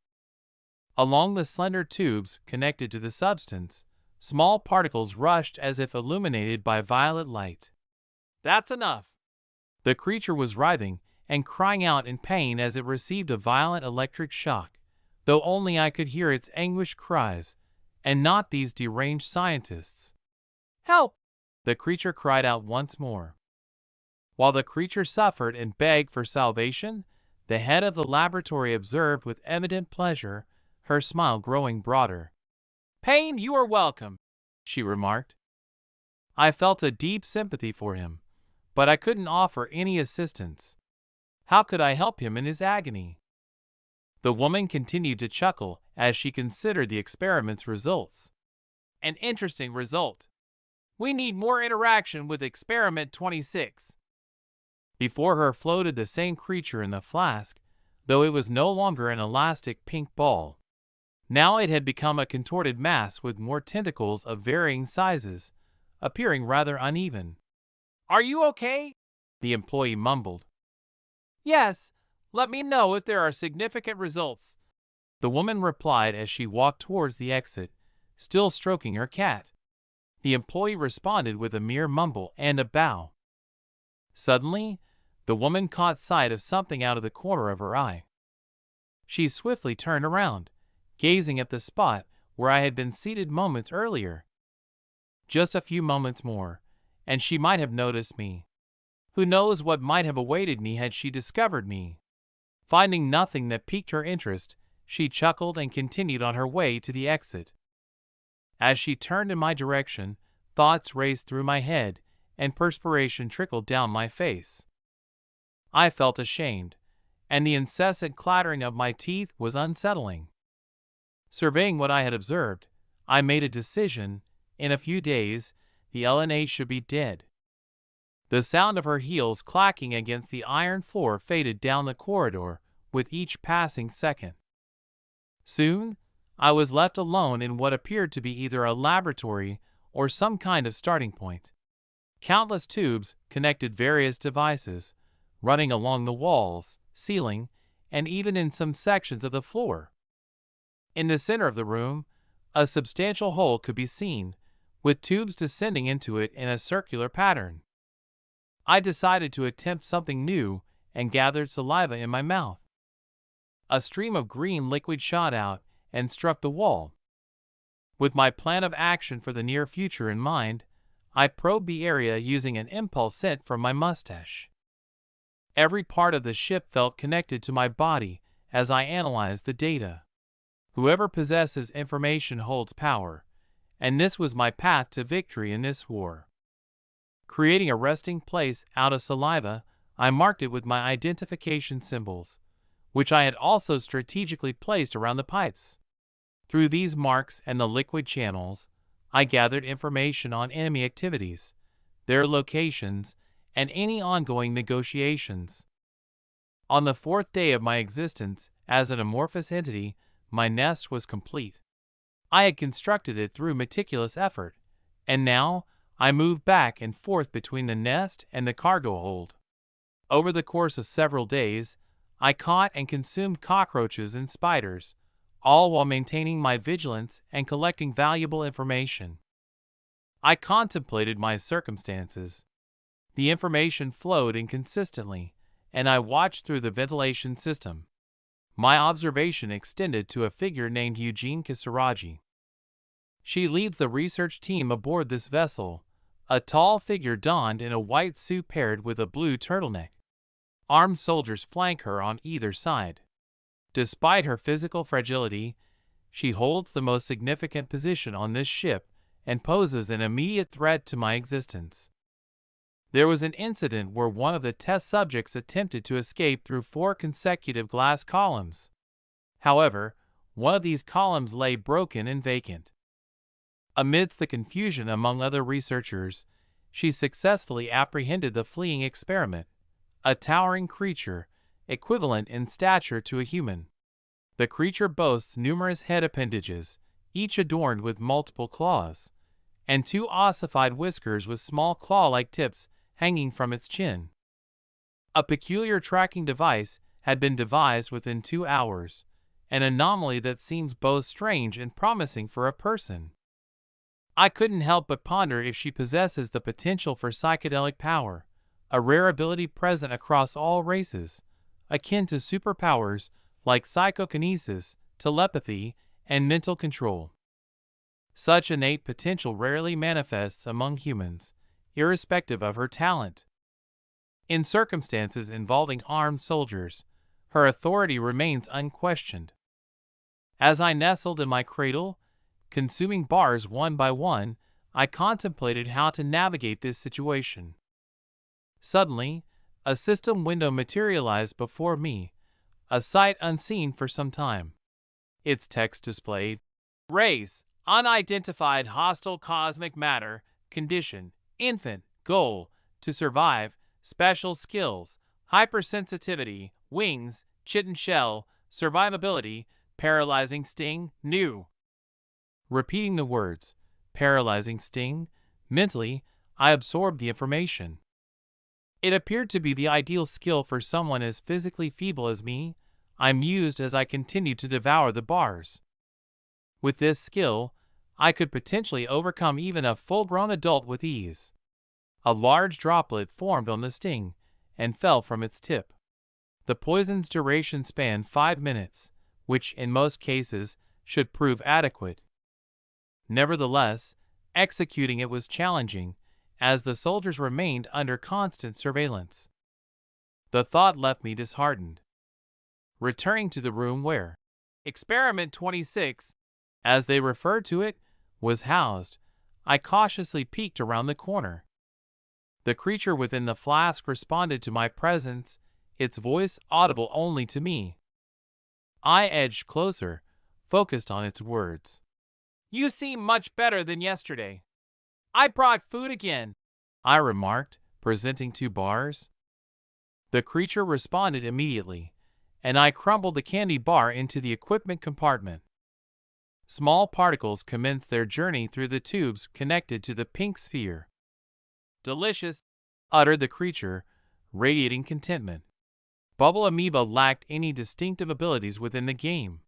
Along the slender tubes connected to the substance, small particles rushed as if illuminated by violet light. That's enough. The creature was writhing and crying out in pain as it received a violent electric shock, though only I could hear its anguished cries, and not these deranged scientists. Help! The creature cried out once more. While the creature suffered and begged for salvation, the head of the laboratory observed with evident pleasure, her smile growing broader. Pain, you are welcome, she remarked. I felt a deep sympathy for him, but I couldn't offer any assistance. How could I help him in his agony? The woman continued to chuckle as she considered the experiment's results. An interesting result. We need more interaction with experiment 26. Before her floated the same creature in the flask, though it was no longer an elastic pink ball. Now it had become a contorted mass with more tentacles of varying sizes, appearing rather uneven. Are you okay? The employee mumbled. Yes, let me know if there are significant results, the woman replied as she walked towards the exit, still stroking her cat. The employee responded with a mere mumble and a bow. Suddenly, the woman caught sight of something out of the corner of her eye. She swiftly turned around, gazing at the spot where I had been seated moments earlier. Just a few moments more, and she might have noticed me. Who knows what might have awaited me had she discovered me? Finding nothing that piqued her interest, she chuckled and continued on her way to the exit. As she turned in my direction, thoughts raced through my head, and perspiration trickled down my face. I felt ashamed, and the incessant clattering of my teeth was unsettling. Surveying what I had observed, I made a decision. In a few days, the LNA should be dead. The sound of her heels clacking against the iron floor faded down the corridor with each passing second. Soon, I was left alone in what appeared to be either a laboratory or some kind of starting point. Countless tubes connected various devices, running along the walls, ceiling, and even in some sections of the floor. In the center of the room, a substantial hole could be seen, with tubes descending into it in a circular pattern. I decided to attempt something new and gathered saliva in my mouth. A stream of green liquid shot out and struck the wall. With my plan of action for the near future in mind, I probed the area using an impulse sent from my mustache. Every part of the ship felt connected to my body as I analyzed the data. Whoever possesses information holds power, and this was my path to victory in this war. Creating a resting place out of saliva, I marked it with my identification symbols, which I had also strategically placed around the pipes. Through these marks and the liquid channels, I gathered information on enemy activities, their locations, and any ongoing negotiations. On the fourth day of my existence as an amorphous entity, my nest was complete. I had constructed it through meticulous effort, and now I moved back and forth between the nest and the cargo hold. Over the course of several days, I caught and consumed cockroaches and spiders, all while maintaining my vigilance and collecting valuable information. I contemplated my circumstances. The information flowed inconsistently, and I watched through the ventilation system. My observation extended to a figure named Eugene Kisaragi. She leads the research team aboard this vessel, a tall figure donned in a white suit paired with a blue turtleneck. Armed soldiers flank her on either side. Despite her physical fragility, she holds the most significant position on this ship and poses an immediate threat to my existence. There was an incident where one of the test subjects attempted to escape through 4 consecutive glass columns. However, one of these columns lay broken and vacant. Amidst the confusion among other researchers, she successfully apprehended the fleeing experiment, a towering creature, equivalent in stature to a human. The creature boasts numerous head appendages, each adorned with multiple claws, and 2 ossified whiskers with small claw-like tips hanging from its chin. A peculiar tracking device had been devised within 2 hours, an anomaly that seems both strange and promising for a person. I couldn't help but ponder if she possesses the potential for psychedelic power, a rare ability present across all races, akin to superpowers like psychokinesis, telepathy, and mental control. Such innate potential rarely manifests among humans, irrespective of her talent. In circumstances involving armed soldiers, her authority remains unquestioned. As I nestled in my cradle, consuming bars one by one, I contemplated how to navigate this situation. Suddenly, a system window materialized before me, a sight unseen for some time. Its text displayed, "Race, unidentified hostile cosmic matter, condition, infant, goal, to survive, special skills, hypersensitivity, wings, chitin shell, survivability, paralyzing sting, new." Repeating the words, paralyzing sting, mentally, I absorbed the information. It appeared to be the ideal skill for someone as physically feeble as me. I mused as I continued to devour the bars. With this skill, I could potentially overcome even a full-grown adult with ease. A large droplet formed on the sting and fell from its tip. The poison's duration spanned 5 minutes, which in most cases should prove adequate. Nevertheless, executing it was challenging, as the soldiers remained under constant surveillance. The thought left me disheartened. Returning to the room where Experiment 26, as they referred to it, was housed, I cautiously peeked around the corner. The creature within the flask responded to my presence, its voice audible only to me. I edged closer, focused on its words. "You seem much better than yesterday. I brought food again," I remarked, presenting 2 bars. The creature responded immediately, and I crumbled the candy bar into the equipment compartment. Small particles commenced their journey through the tubes connected to the pink sphere. "Delicious," uttered the creature, radiating contentment. Bubble Amoeba lacked any distinctive abilities within the game.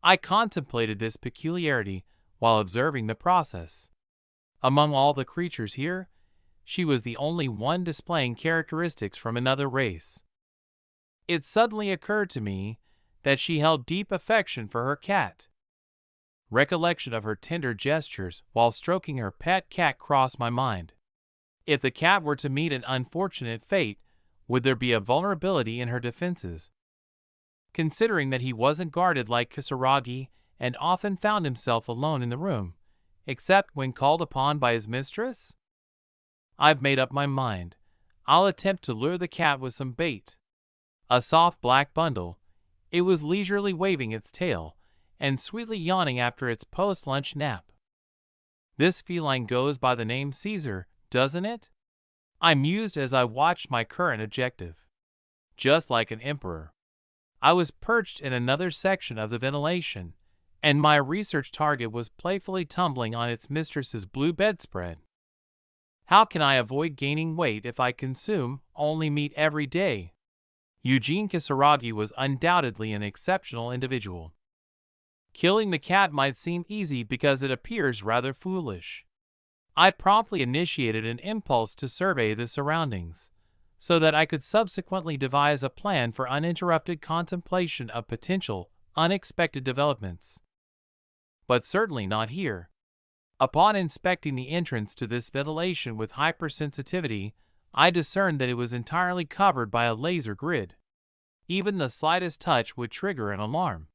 I contemplated this peculiarity while observing the process. Among all the creatures here, she was the only one displaying characteristics from another race. It suddenly occurred to me that she held deep affection for her cat. Recollection of her tender gestures while stroking her pet cat crossed my mind. If the cat were to meet an unfortunate fate, would there be a vulnerability in her defenses? Considering that he wasn't guarded like Kisaragi and often found himself alone in the room, except when called upon by his mistress? I've made up my mind. I'll attempt to lure the cat with some bait. A soft black bundle. It was leisurely waving its tail and sweetly yawning after its post-lunch nap. This feline goes by the name Caesar, doesn't it? I mused as I watched my current objective. Just like an emperor, I was perched in another section of the ventilation, and my research target was playfully tumbling on its mistress's blue bedspread. How can I avoid gaining weight if I consume only meat every day? Eugene Kisaragi was undoubtedly an exceptional individual. Killing the cat might seem easy because it appears rather foolish. I promptly initiated an impulse to survey the surroundings, so that I could subsequently devise a plan for uninterrupted contemplation of potential, unexpected developments. But certainly not here. Upon inspecting the entrance to this ventilation with hypersensitivity, I discerned that it was entirely covered by a laser grid. Even the slightest touch would trigger an alarm.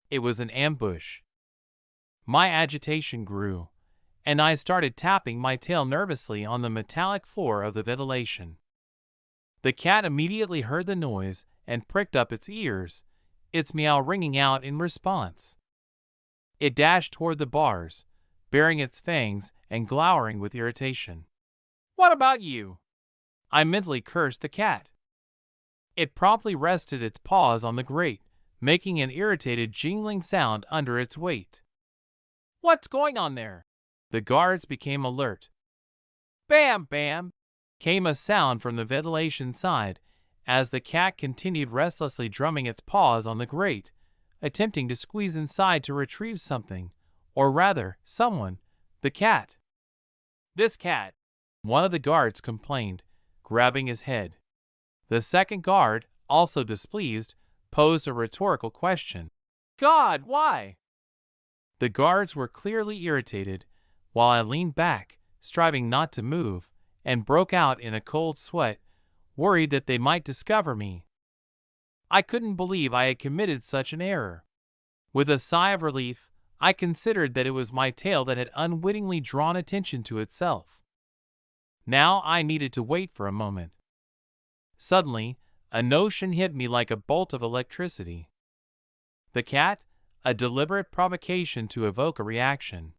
It was an ambush. My agitation grew, and I started tapping my tail nervously on the metallic floor of the ventilation. The cat immediately heard the noise and pricked up its ears, its meow ringing out in response. It dashed toward the bars, baring its fangs and glowering with irritation. "What about you?" I mentally cursed the cat. It promptly rested its paws on the grate, making an irritated jingling sound under its weight. "What's going on there?" The guards became alert. "Bam, bam!" came a sound from the ventilation side as the cat continued restlessly drumming its paws on the grate, attempting to squeeze inside to retrieve something, or rather, someone, the cat. "This cat," one of the guards complained, grabbing his head. The second guard, also displeased, posed a rhetorical question. "God, why?" The guards were clearly irritated, while I leaned back, striving not to move, and broke out in a cold sweat, worried that they might discover me. I couldn't believe I had committed such an error. With a sigh of relief, I considered that it was my tail that had unwittingly drawn attention to itself. Now I needed to wait for a moment. Suddenly, a notion hit me like a bolt of electricity. The cat, a deliberate provocation to evoke a reaction.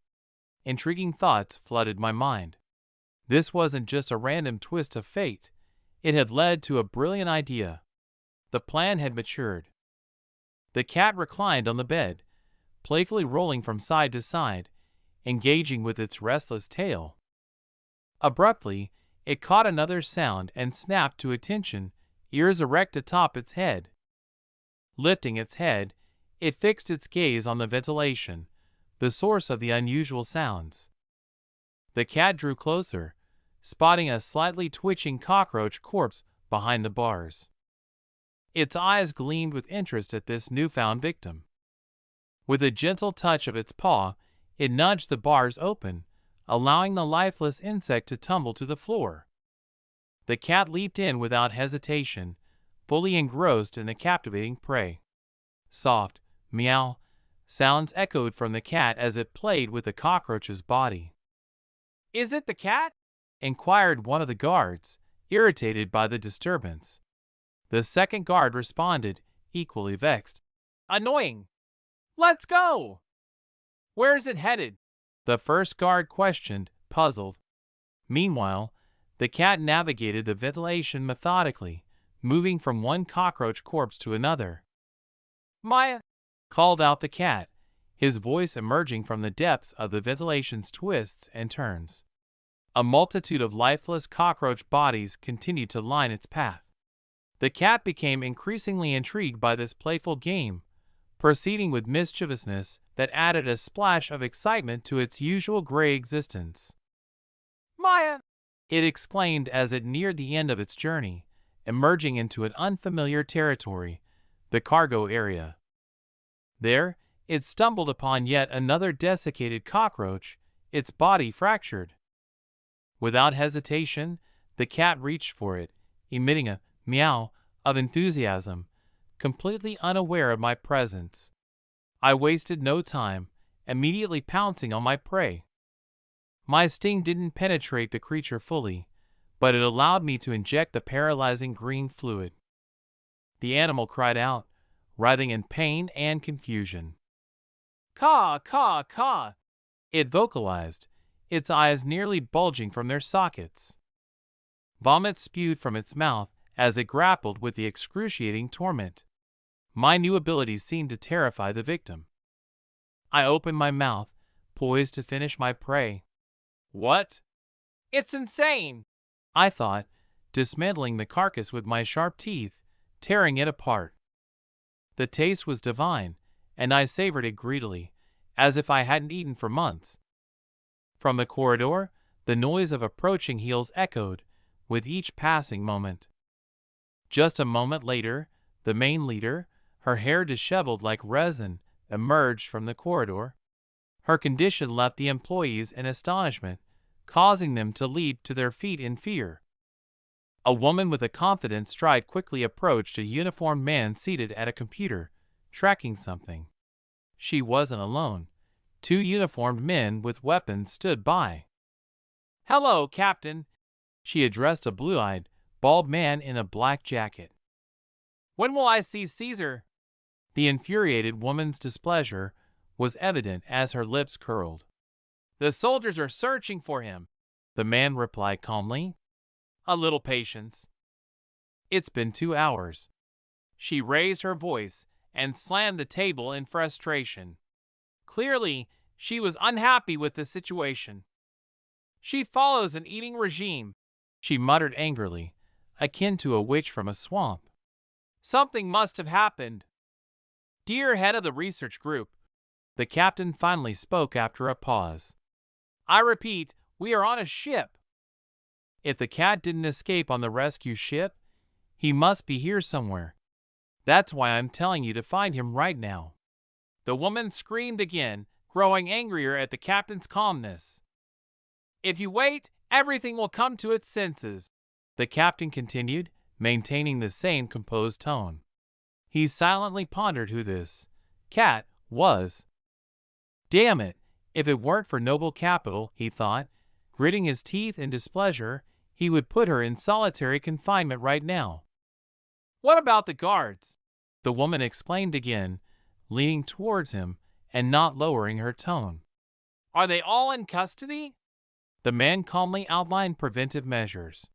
Intriguing thoughts flooded my mind. This wasn't just a random twist of fate. It had led to a brilliant idea. The plan had matured. The cat reclined on the bed, playfully rolling from side to side, engaging with its restless tail. Abruptly, it caught another sound and snapped to attention, ears erect atop its head. Lifting its head, it fixed its gaze on the ventilation, the source of the unusual sounds. The cat drew closer, spotting a slightly twitching cockroach corpse behind the bars. Its eyes gleamed with interest at this newfound victim. With a gentle touch of its paw, it nudged the bars open, allowing the lifeless insect to tumble to the floor. The cat leaped in without hesitation, fully engrossed in the captivating prey. Soft, meow, sounds echoed from the cat as it played with the cockroach's body. "Is it the cat?" inquired one of the guards, irritated by the disturbance. The second guard responded, equally vexed. "Annoying! Let's go!" "Where's it headed?" the first guard questioned, puzzled. Meanwhile, the cat navigated the ventilation methodically, moving from one cockroach corpse to another. "Maya!" called out the cat, his voice emerging from the depths of the ventilation's twists and turns. A multitude of lifeless cockroach bodies continued to line its path. The cat became increasingly intrigued by this playful game, proceeding with mischievousness that added a splash of excitement to its usual gray existence. "Maya!" it exclaimed as it neared the end of its journey, emerging into an unfamiliar territory, the cargo area. There, it stumbled upon yet another desiccated cockroach, its body fractured. Without hesitation, the cat reached for it, emitting a meow of enthusiasm, completely unaware of my presence. I wasted no time, immediately pouncing on my prey. My sting didn't penetrate the creature fully, but it allowed me to inject the paralyzing green fluid. The animal cried out, writhing in pain and confusion. Caw, caw, caw, it vocalized, its eyes nearly bulging from their sockets. Vomit spewed from its mouth as it grappled with the excruciating torment. My new abilities seemed to terrify the victim. I opened my mouth, poised to finish my prey. What? It's insane, I thought, dismantling the carcass with my sharp teeth, tearing it apart. The taste was divine, and I savored it greedily, as if I hadn't eaten for months. From the corridor, the noise of approaching heels echoed, with each passing moment. Just a moment later, the main leader, her hair disheveled like resin, emerged from the corridor. Her condition left the employees in astonishment, causing them to leap to their feet in fear. A woman with a confident stride quickly approached a uniformed man seated at a computer, tracking something. She wasn't alone. 2 uniformed men with weapons stood by. "Hello, Captain," she addressed a blue-eyed, bald man in a black jacket. "When will I see Caesar?" The infuriated woman's displeasure was evident as her lips curled. "The soldiers are searching for him," the man replied calmly. "A little patience." "It's been 2 hours." She raised her voice and slammed the table in frustration. Clearly, she was unhappy with the situation. "She follows an eating regime," she muttered angrily, akin to a witch from a swamp. "Something must have happened." "Dear head of the research group," the captain finally spoke after a pause. "I repeat, we are on a ship. If the cat didn't escape on the rescue ship, he must be here somewhere. That's why I'm telling you to find him right now." The woman screamed again, growing angrier at the captain's calmness. "If you wait, everything will come to its senses," the captain continued, maintaining the same composed tone. He silently pondered who this cat was. Damn it, if it weren't for noble capital, he thought, gritting his teeth in displeasure, he would put her in solitary confinement right now. "What about the guards?" the woman exclaimed again, leaning towards him and not lowering her tone. "Are they all in custody?" The man calmly outlined preventive measures.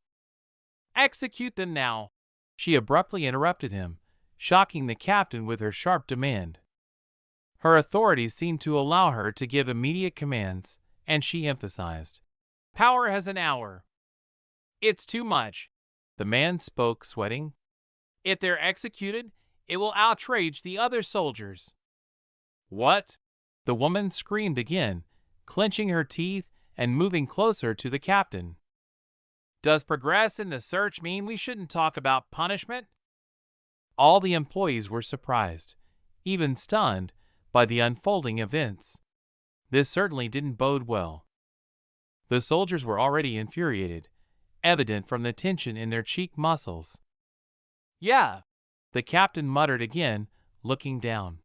"Execute them now," she abruptly interrupted him, shocking the captain with her sharp demand. Her authority seemed to allow her to give immediate commands, and she emphasized, "Power has an hour." "It's too much," the man spoke, sweating. "If they're executed, it will outrage the other soldiers." "What?" the woman screamed again, clenching her teeth and moving closer to the captain. "Does progress in the search mean we shouldn't talk about punishment?" All the employees were surprised, even stunned, by the unfolding events. This certainly didn't bode well. The soldiers were already infuriated, evident from the tension in their cheek muscles. "Yeah," the captain muttered again, looking down.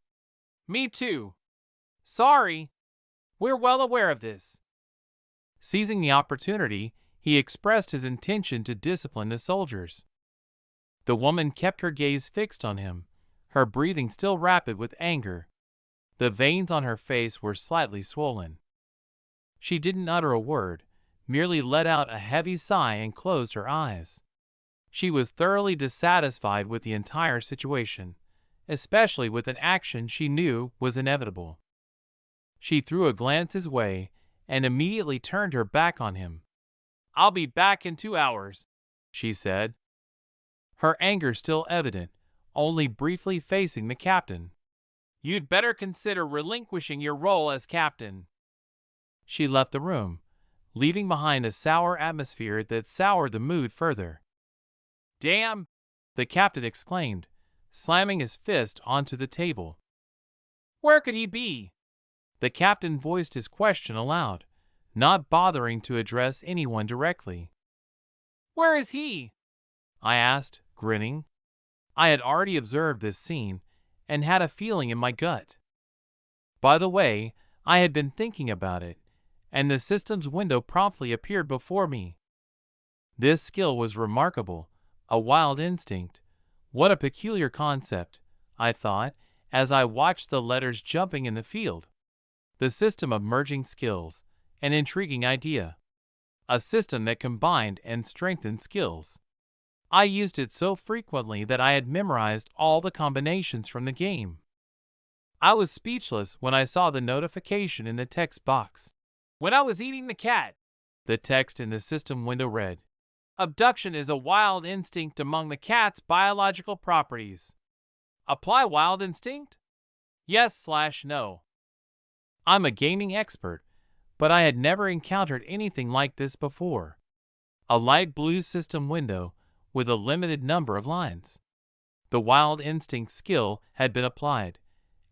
"Me too. Sorry. We're well aware of this." Seizing the opportunity, he expressed his intention to discipline the soldiers. The woman kept her gaze fixed on him, her breathing still rapid with anger. The veins on her face were slightly swollen. She didn't utter a word, merely let out a heavy sigh and closed her eyes. She was thoroughly dissatisfied with the entire situation, especially with an action she knew was inevitable. She threw a glance his way and immediately turned her back on him. "I'll be back in 2 hours," she said. Her anger still evident, only briefly facing the captain. "You'd better consider relinquishing your role as captain." She left the room, leaving behind a sour atmosphere that soured the mood further. "Damn!" the captain exclaimed, slamming his fist onto the table. "Where could he be?" The captain voiced his question aloud, not bothering to address anyone directly. "Where is he?" I asked, grinning. I had already observed this scene and had a feeling in my gut. By the way, I had been thinking about it, and the system's window promptly appeared before me. This skill was remarkable, a wild instinct. What a peculiar concept, I thought, as I watched the letters jumping in the field. The system of merging skills, an intriguing idea. A system that combined and strengthened skills. I used it so frequently that I had memorized all the combinations from the game. I was speechless when I saw the notification in the text box. When I was eating the cat, the text in the system window read, "Abduction is a wild instinct among the cat's biological properties. Apply wild instinct? Yes/no." I'm a gaming expert, but I had never encountered anything like this before. A light blue system window with a limited number of lines. The wild instinct skill had been applied,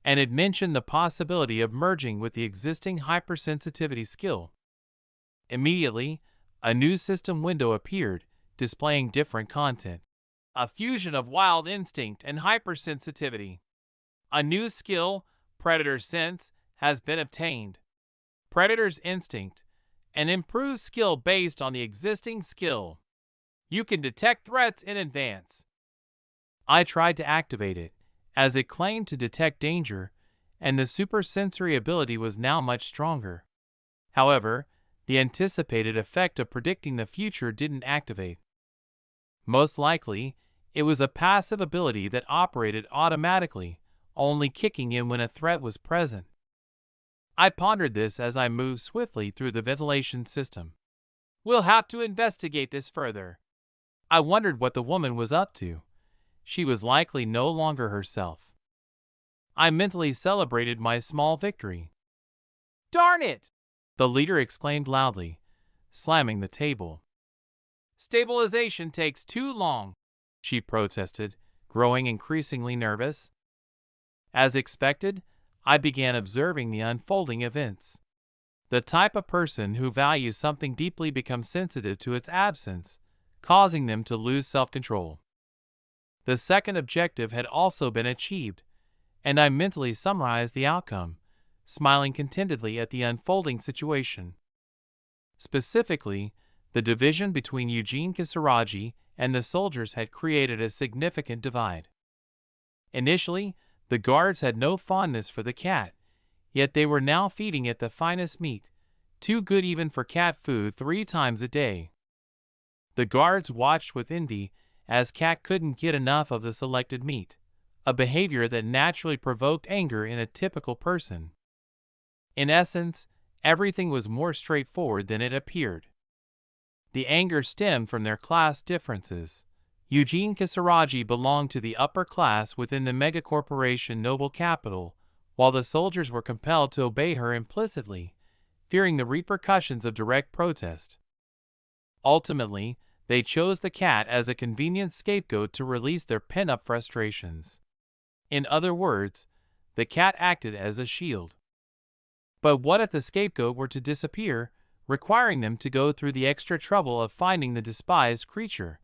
and it mentioned the possibility of merging with the existing hypersensitivity skill. Immediately, a new system window appeared, displaying different content. A fusion of wild instinct and hypersensitivity. A new skill, Predator Sense, has been obtained. Predator's Instinct, an improved skill based on the existing skill. You can detect threats in advance. I tried to activate it, as it claimed to detect danger, and the supersensory ability was now much stronger. However, the anticipated effect of predicting the future didn't activate. Most likely, it was a passive ability that operated automatically, only kicking in when a threat was present. I pondered this as I moved swiftly through the ventilation system. We'll have to investigate this further. I wondered what the woman was up to. She was likely no longer herself. I mentally celebrated my small victory. Darn it! The leader exclaimed loudly, slamming the table. Stabilization takes too long, she protested, growing increasingly nervous. As expected, I began observing the unfolding events. The type of person who values something deeply becomes sensitive to its absence, causing them to lose self-control. The second objective had also been achieved, and I mentally summarized the outcome, smiling contentedly at the unfolding situation. Specifically, the division between Eugene Kisaragi and the soldiers had created a significant divide. Initially, the guards had no fondness for the cat, yet they were now feeding it the finest meat, too good even for cat food 3 times a day. The guards watched with envy as Cat couldn't get enough of the selected meat, a behavior that naturally provoked anger in a typical person. In essence, everything was more straightforward than it appeared. The anger stemmed from their class differences. Eugene Kisaragi belonged to the upper class within the megacorporation Noble Capital, while the soldiers were compelled to obey her implicitly, fearing the repercussions of direct protest. Ultimately, they chose the cat as a convenient scapegoat to release their pent-up frustrations. In other words, the cat acted as a shield. But what if the scapegoat were to disappear, requiring them to go through the extra trouble of finding the despised creature?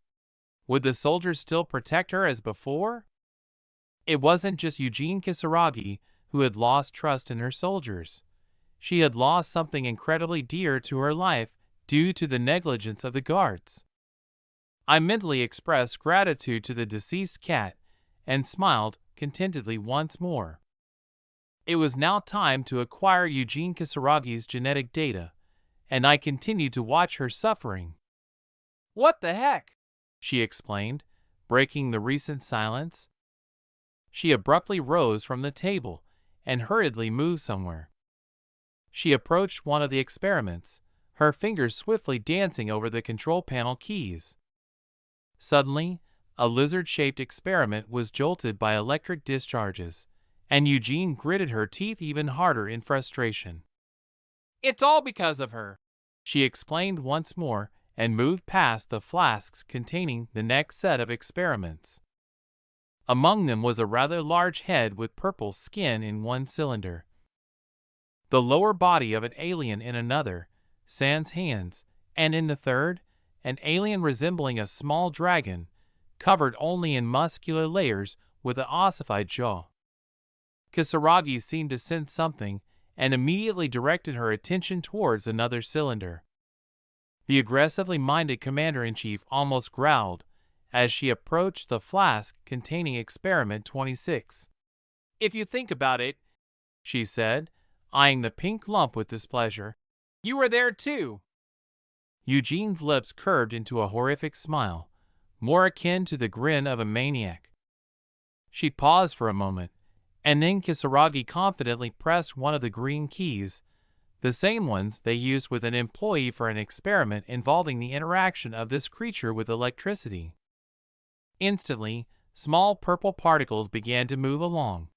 Would the soldiers still protect her as before? It wasn't just Eugene Kisaragi who had lost trust in her soldiers. She had lost something incredibly dear to her life due to the negligence of the guards. I mentally expressed gratitude to the deceased cat and smiled contentedly once more. It was now time to acquire Eugene Kisaragi's genetic data, and I continued to watch her suffering. What the heck? She explained, breaking the recent silence. She abruptly rose from the table and hurriedly moved somewhere. She approached one of the experiments, her fingers swiftly dancing over the control panel keys. Suddenly, a lizard-shaped experiment was jolted by electric discharges, and Eugene gritted her teeth even harder in frustration. It's all because of her, she explained once more and moved past the flasks containing the next set of experiments. Among them was a rather large head with purple skin in one cylinder. The lower body of an alien in another, sans hands, and in the third, an alien resembling a small dragon, covered only in muscular layers with an ossified jaw. Kisaragi seemed to sense something and immediately directed her attention towards another cylinder. The aggressively minded commander-in-chief almost growled as she approached the flask containing Experiment 26. "If you think about it," she said, eyeing the pink lump with displeasure, "you were there too." Eugene's lips curved into a horrific smile, more akin to the grin of a maniac. She paused for a moment, and then Kisaragi confidently pressed one of the green keys, the same ones they used with an employee for an experiment involving the interaction of this creature with electricity. Instantly, small purple particles began to move along.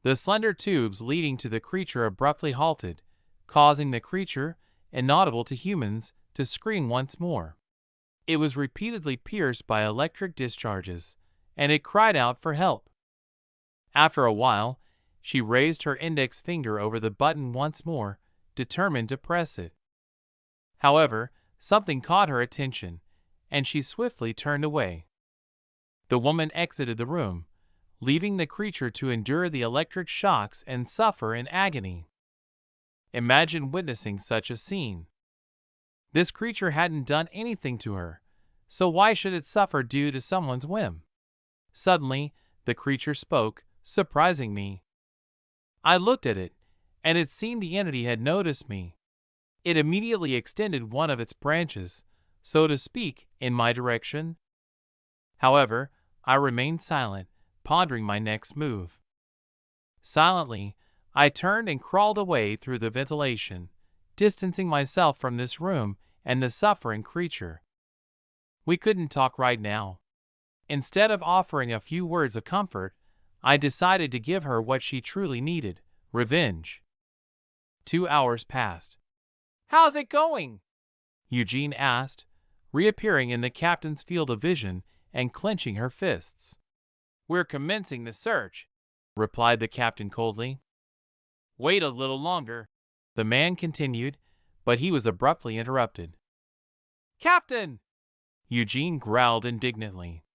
The slender tubes leading to the creature abruptly halted, causing the creature, inaudible to humans, to scream once more. It was repeatedly pierced by electric discharges, and it cried out for help. After a while, she raised her index finger over the button once more, determined to press it. However, something caught her attention, and she swiftly turned away. The woman exited the room, leaving the creature to endure the electric shocks and suffer in agony. Imagine witnessing such a scene. This creature hadn't done anything to her, so why should it suffer due to someone's whim? Suddenly, the creature spoke, surprising me. I looked at it, and it seemed the entity had noticed me. It immediately extended one of its branches, so to speak, in my direction. However, I remained silent, pondering my next move. Silently, I turned and crawled away through the ventilation, distancing myself from this room and the suffering creature. We couldn't talk right now. Instead of offering a few words of comfort, I decided to give her what she truly needed: revenge. 2 hours passed. "How's it going?" Eugene asked, reappearing in the captain's field of vision and clenching her fists. "We're commencing the search," replied the captain coldly. "Wait a little longer," the man continued, but he was abruptly interrupted. "Captain!" Eugene growled indignantly.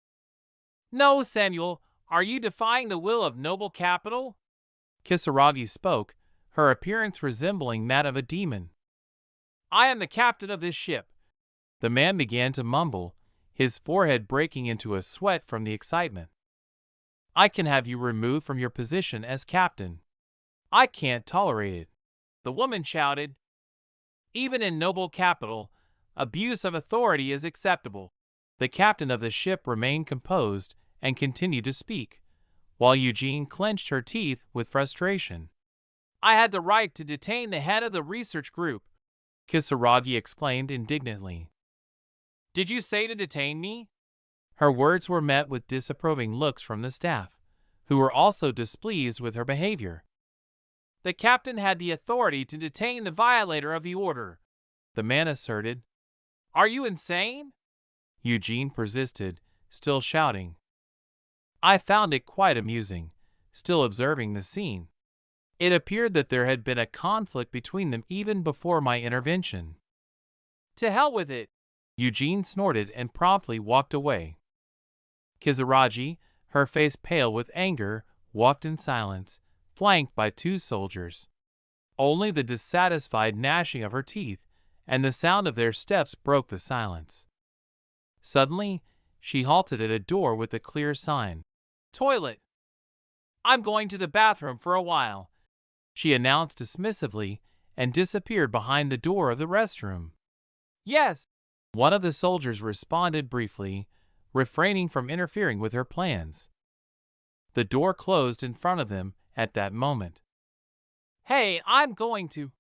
"No, Samuel, are you defying the will of noble capital?" Kisaragi spoke, her appearance resembling that of a demon. "I am the captain of this ship." The man began to mumble, his forehead breaking into a sweat from the excitement. "I can have you removed from your position as captain." "I can't tolerate it," the woman shouted. "Even in noble capital, abuse of authority is acceptable." The captain of the ship remained composed and continued to speak, while Eugene clenched her teeth with frustration. "I had the right to detain the head of the research group," Kisaragi exclaimed indignantly. "Did you say to detain me?" Her words were met with disapproving looks from the staff, who were also displeased with her behavior. "The captain had the authority to detain the violator of the order," the man asserted. "Are you insane?" Eugene persisted, still shouting. I found it quite amusing, still observing the scene. It appeared that there had been a conflict between them even before my intervention. "To hell with it!" Eugene snorted and promptly walked away. Kisaragi, her face pale with anger, walked in silence, flanked by 2 soldiers. Only the dissatisfied gnashing of her teeth and the sound of their steps broke the silence. Suddenly, she halted at a door with a clear sign, "Toilet." "I'm going to the bathroom for a while," she announced dismissively and disappeared behind the door of the restroom. "Yes," one of the soldiers responded briefly, refraining from interfering with her plans. The door closed in front of them at that moment. "Hey, I'm going to,"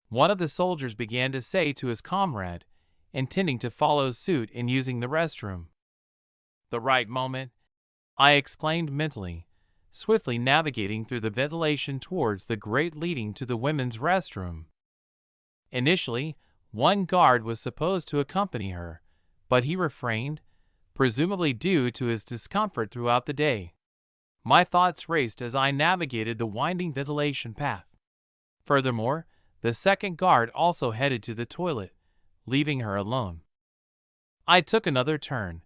one of the soldiers began to say to his comrade, intending to follow suit in using the restroom. "The right moment," I exclaimed mentally, swiftly navigating through the ventilation towards the grate leading to the women's restroom. Initially, one guard was supposed to accompany her, but he refrained, presumably due to his discomfort throughout the day. My thoughts raced as I navigated the winding ventilation path. Furthermore, the second guard also headed to the toilet, leaving her alone. I took another turn,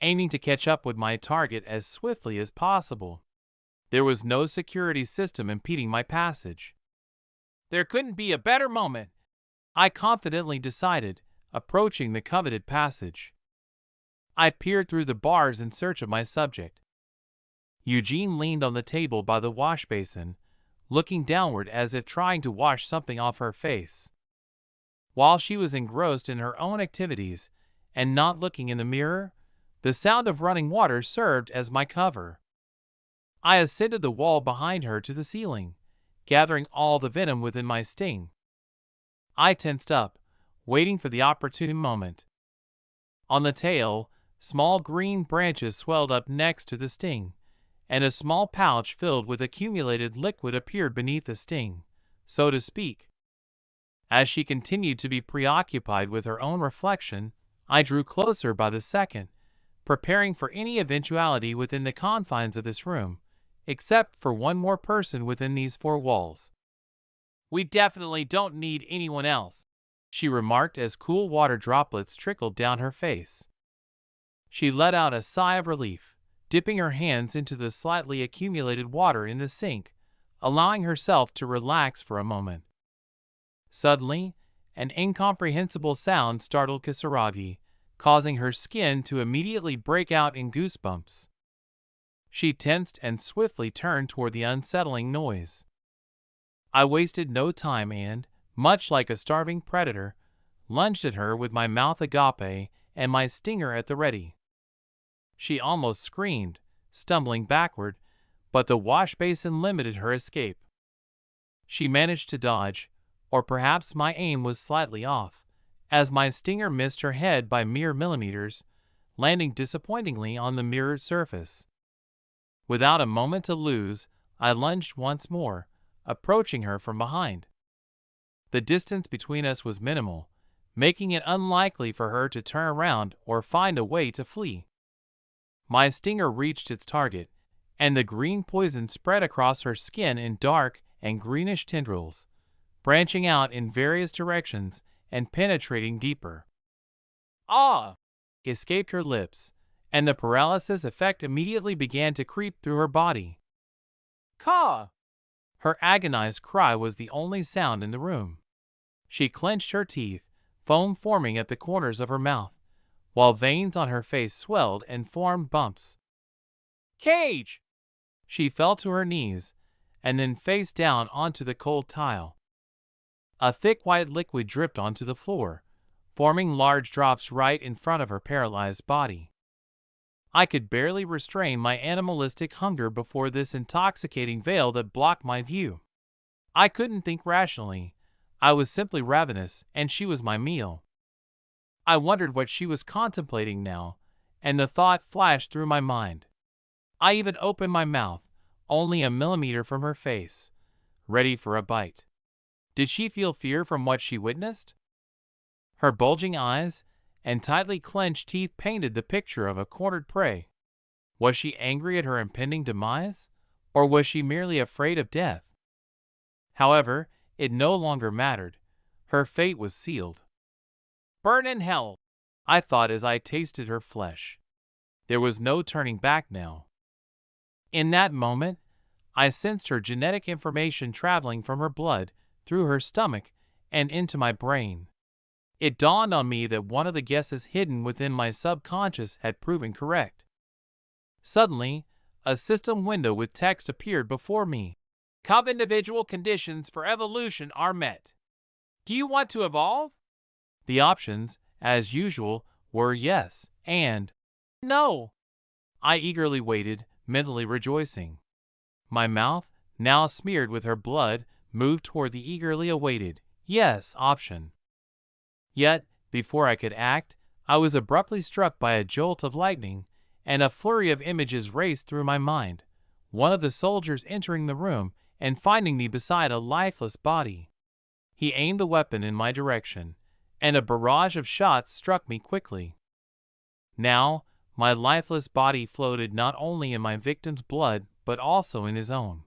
aiming to catch up with my target as swiftly as possible. There was no security system impeding my passage. There couldn't be a better moment, I confidently decided, approaching the coveted passage. I peered through the bars in search of my subject. Eugene leaned on the table by the wash basin, looking downward as if trying to wash something off her face. While she was engrossed in her own activities and not looking in the mirror, the sound of running water served as my cover. I ascended the wall behind her to the ceiling, gathering all the venom within my sting. I tensed up, waiting for the opportune moment. On the tail, small green branches swelled up next to the sting, and a small pouch filled with accumulated liquid appeared beneath the sting, so to speak. As she continued to be preoccupied with her own reflection, I drew closer by the second, preparing for any eventuality within the confines of this room, except for one more person within these four walls. "We definitely don't need anyone else," she remarked as cool water droplets trickled down her face. She let out a sigh of relief, dipping her hands into the slightly accumulated water in the sink, allowing herself to relax for a moment. Suddenly, an incomprehensible sound startled Kisaragi, causing her skin to immediately break out in goosebumps. She tensed and swiftly turned toward the unsettling noise. I wasted no time and, much like a starving predator, lunged at her with my mouth agape and my stinger at the ready. She almost screamed, stumbling backward, but the wash basin limited her escape. She managed to dodge, or perhaps my aim was slightly off, as my stinger missed her head by mere millimeters, landing disappointingly on the mirrored surface. Without a moment to lose, I lunged once more, approaching her from behind. The distance between us was minimal, making it unlikely for her to turn around or find a way to flee. My stinger reached its target, and the green poison spread across her skin in dark and greenish tendrils, branching out in various directions and penetrating deeper. "Ah!" escaped her lips, and the paralysis effect immediately began to creep through her body. "Caw!" Her agonized cry was the only sound in the room. She clenched her teeth, foam forming at the corners of her mouth, while veins on her face swelled and formed bumps. "Cage!" She fell to her knees, and then face down onto the cold tile. A thick white liquid dripped onto the floor, forming large drops right in front of her paralyzed body. I could barely restrain my animalistic hunger before this intoxicating veil that blocked my view. I couldn't think rationally. I was simply ravenous, and she was my meal. I wondered what she was contemplating now, and the thought flashed through my mind. I even opened my mouth, only a millimeter from her face, ready for a bite. Did she feel fear from what she witnessed? Her bulging eyes and tightly clenched teeth painted the picture of a cornered prey. Was she angry at her impending demise, or was she merely afraid of death? However, it no longer mattered. Her fate was sealed. "Burn in hell," I thought as I tasted her flesh. There was no turning back now. In that moment, I sensed her genetic information traveling from her blood through her stomach and into my brain. It dawned on me that one of the guesses hidden within my subconscious had proven correct. Suddenly, a system window with text appeared before me. "Individual conditions for evolution are met. Do you want to evolve?" The options, as usual, were yes and no. I eagerly waited, mentally rejoicing. My mouth, now smeared with her blood, moved toward the eagerly awaited yes option. Yet, before I could act, I was abruptly struck by a jolt of lightning, and a flurry of images raced through my mind, one of the soldiers entering the room and finding me beside a lifeless body. He aimed the weapon in my direction, and a barrage of shots struck me quickly. Now, my lifeless body floated not only in my victim's blood but also in his own.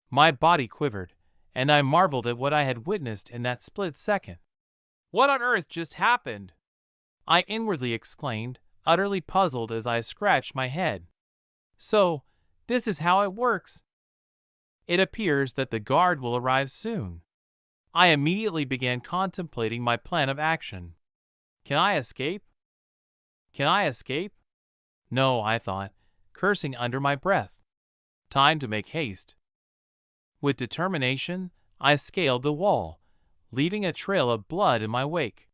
My body quivered, and I marveled at what I had witnessed in that split second. "What on earth just happened?" I inwardly exclaimed, utterly puzzled as I scratched my head. So, This is how it works. It appears that the guard will arrive soon. I immediately began contemplating my plan of action. Can I escape? Can I escape? No, I thought, cursing under my breath. Time to make haste. With determination, I scaled the wall, leaving a trail of blood in my wake.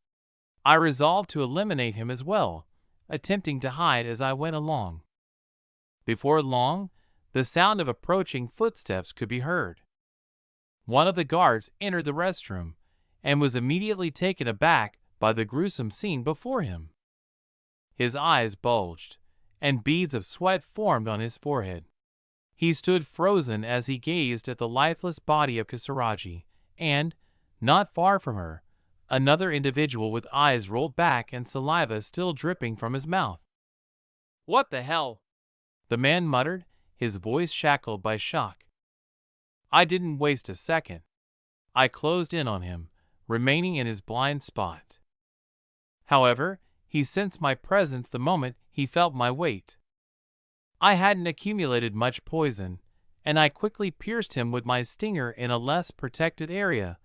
I resolved to eliminate him as well, attempting to hide as I went along. Before long, the sound of approaching footsteps could be heard. One of the guards entered the restroom and was immediately taken aback by the gruesome scene before him. His eyes bulged, and beads of sweat formed on his forehead. He stood frozen as he gazed at the lifeless body of Kisaragi, and, not far from her, another individual with eyes rolled back and saliva still dripping from his mouth. "What the hell?" the man muttered, his voice shackled by shock. I didn't waste a second. I closed in on him, remaining in his blind spot. However, he sensed my presence the moment he felt my weight. I hadn't accumulated much poison, and I quickly pierced him with my stinger in a less protected area,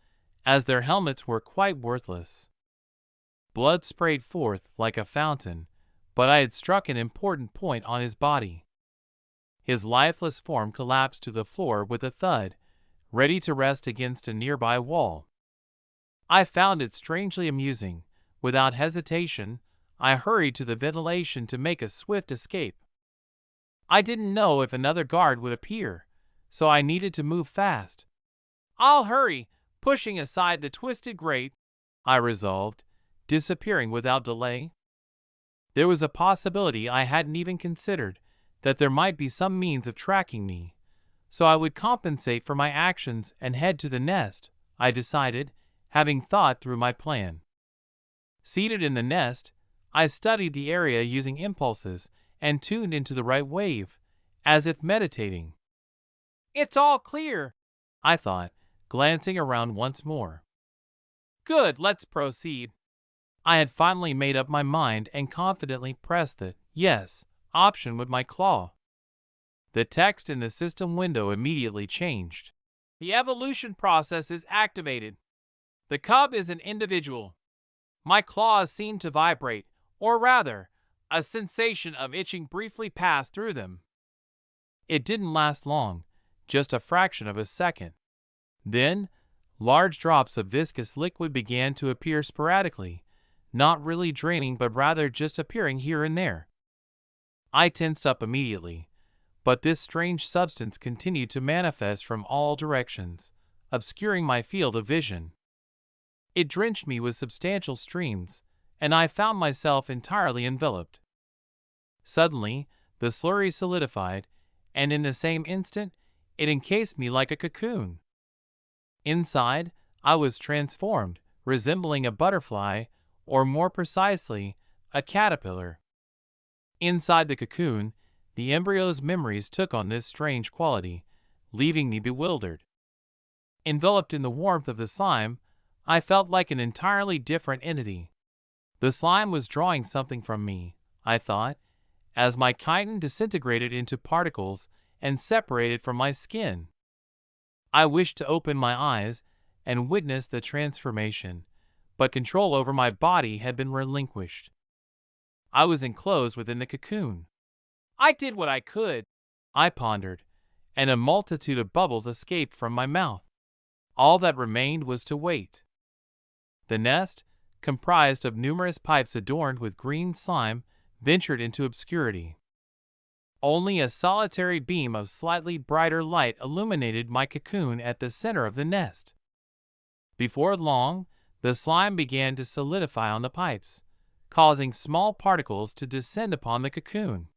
as their helmets were quite worthless. Blood sprayed forth like a fountain, but I had struck an important point on his body. His lifeless form collapsed to the floor with a thud, ready to rest against a nearby wall. I found it strangely amusing. Without hesitation, I hurried to the ventilation to make a swift escape. I didn't know if another guard would appear, so I needed to move fast. "I'll hurry," pushing aside the twisted grate, I resolved, disappearing without delay. There was a possibility I hadn't even considered, that there might be some means of tracking me, so I would compensate for my actions and head to the nest, I decided, having thought through my plan. Seated in the nest, I studied the area using impulses and tuned into the right wave, as if meditating. "It's all clear," I thought, glancing around once more. "Good, let's proceed." I had finally made up my mind and confidently pressed the "yes" option with my claw. The text in the system window immediately changed. "The evolution process is activated. The cub is an individual." My claws seemed to vibrate, or rather, a sensation of itching briefly passed through them. It didn't last long, just a fraction of a second. Then, large drops of viscous liquid began to appear sporadically, not really draining but rather just appearing here and there. I tensed up immediately, but this strange substance continued to manifest from all directions, obscuring my field of vision. It drenched me with substantial streams, and I found myself entirely enveloped. Suddenly, the slurry solidified, and in the same instant, it encased me like a cocoon. Inside, I was transformed, resembling a butterfly, or more precisely, a caterpillar. Inside the cocoon, the embryo's memories took on this strange quality, leaving me bewildered. Enveloped in the warmth of the slime, I felt like an entirely different entity. The slime was drawing something from me, I thought, as my chitin disintegrated into particles and separated from my skin. I wished to open my eyes and witness the transformation, but control over my body had been relinquished. I was enclosed within the cocoon. I did what I could, I pondered, and a multitude of bubbles escaped from my mouth. All that remained was to wait. The nest, comprised of numerous pipes adorned with green slime, ventured into obscurity. Only a solitary beam of slightly brighter light illuminated my cocoon at the center of the nest. Before long, the slime began to solidify on the pipes, causing small particles to descend upon the cocoon.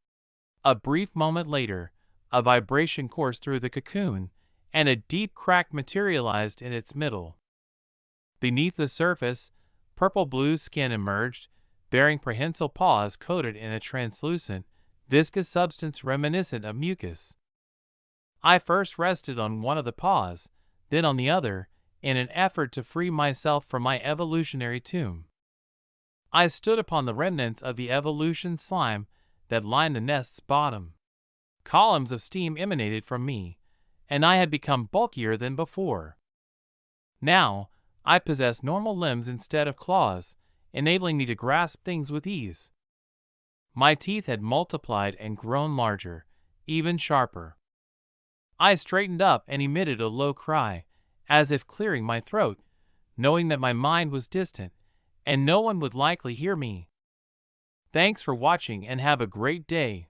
A brief moment later, a vibration coursed through the cocoon, and a deep crack materialized in its middle. Beneath the surface, purple-blue skin emerged, bearing prehensile paws coated in a translucent, viscous substance reminiscent of mucus. I first rested on one of the paws, then on the other, in an effort to free myself from my evolutionary tomb. I stood upon the remnants of the evolution slime that lined the nest's bottom. Columns of steam emanated from me, and I had become bulkier than before. Now, I possessed normal limbs instead of claws, enabling me to grasp things with ease. My teeth had multiplied and grown larger, even sharper. I straightened up and emitted a low cry, as if clearing my throat, knowing that my mind was distant, and no one would likely hear me. Thanks for watching and have a great day.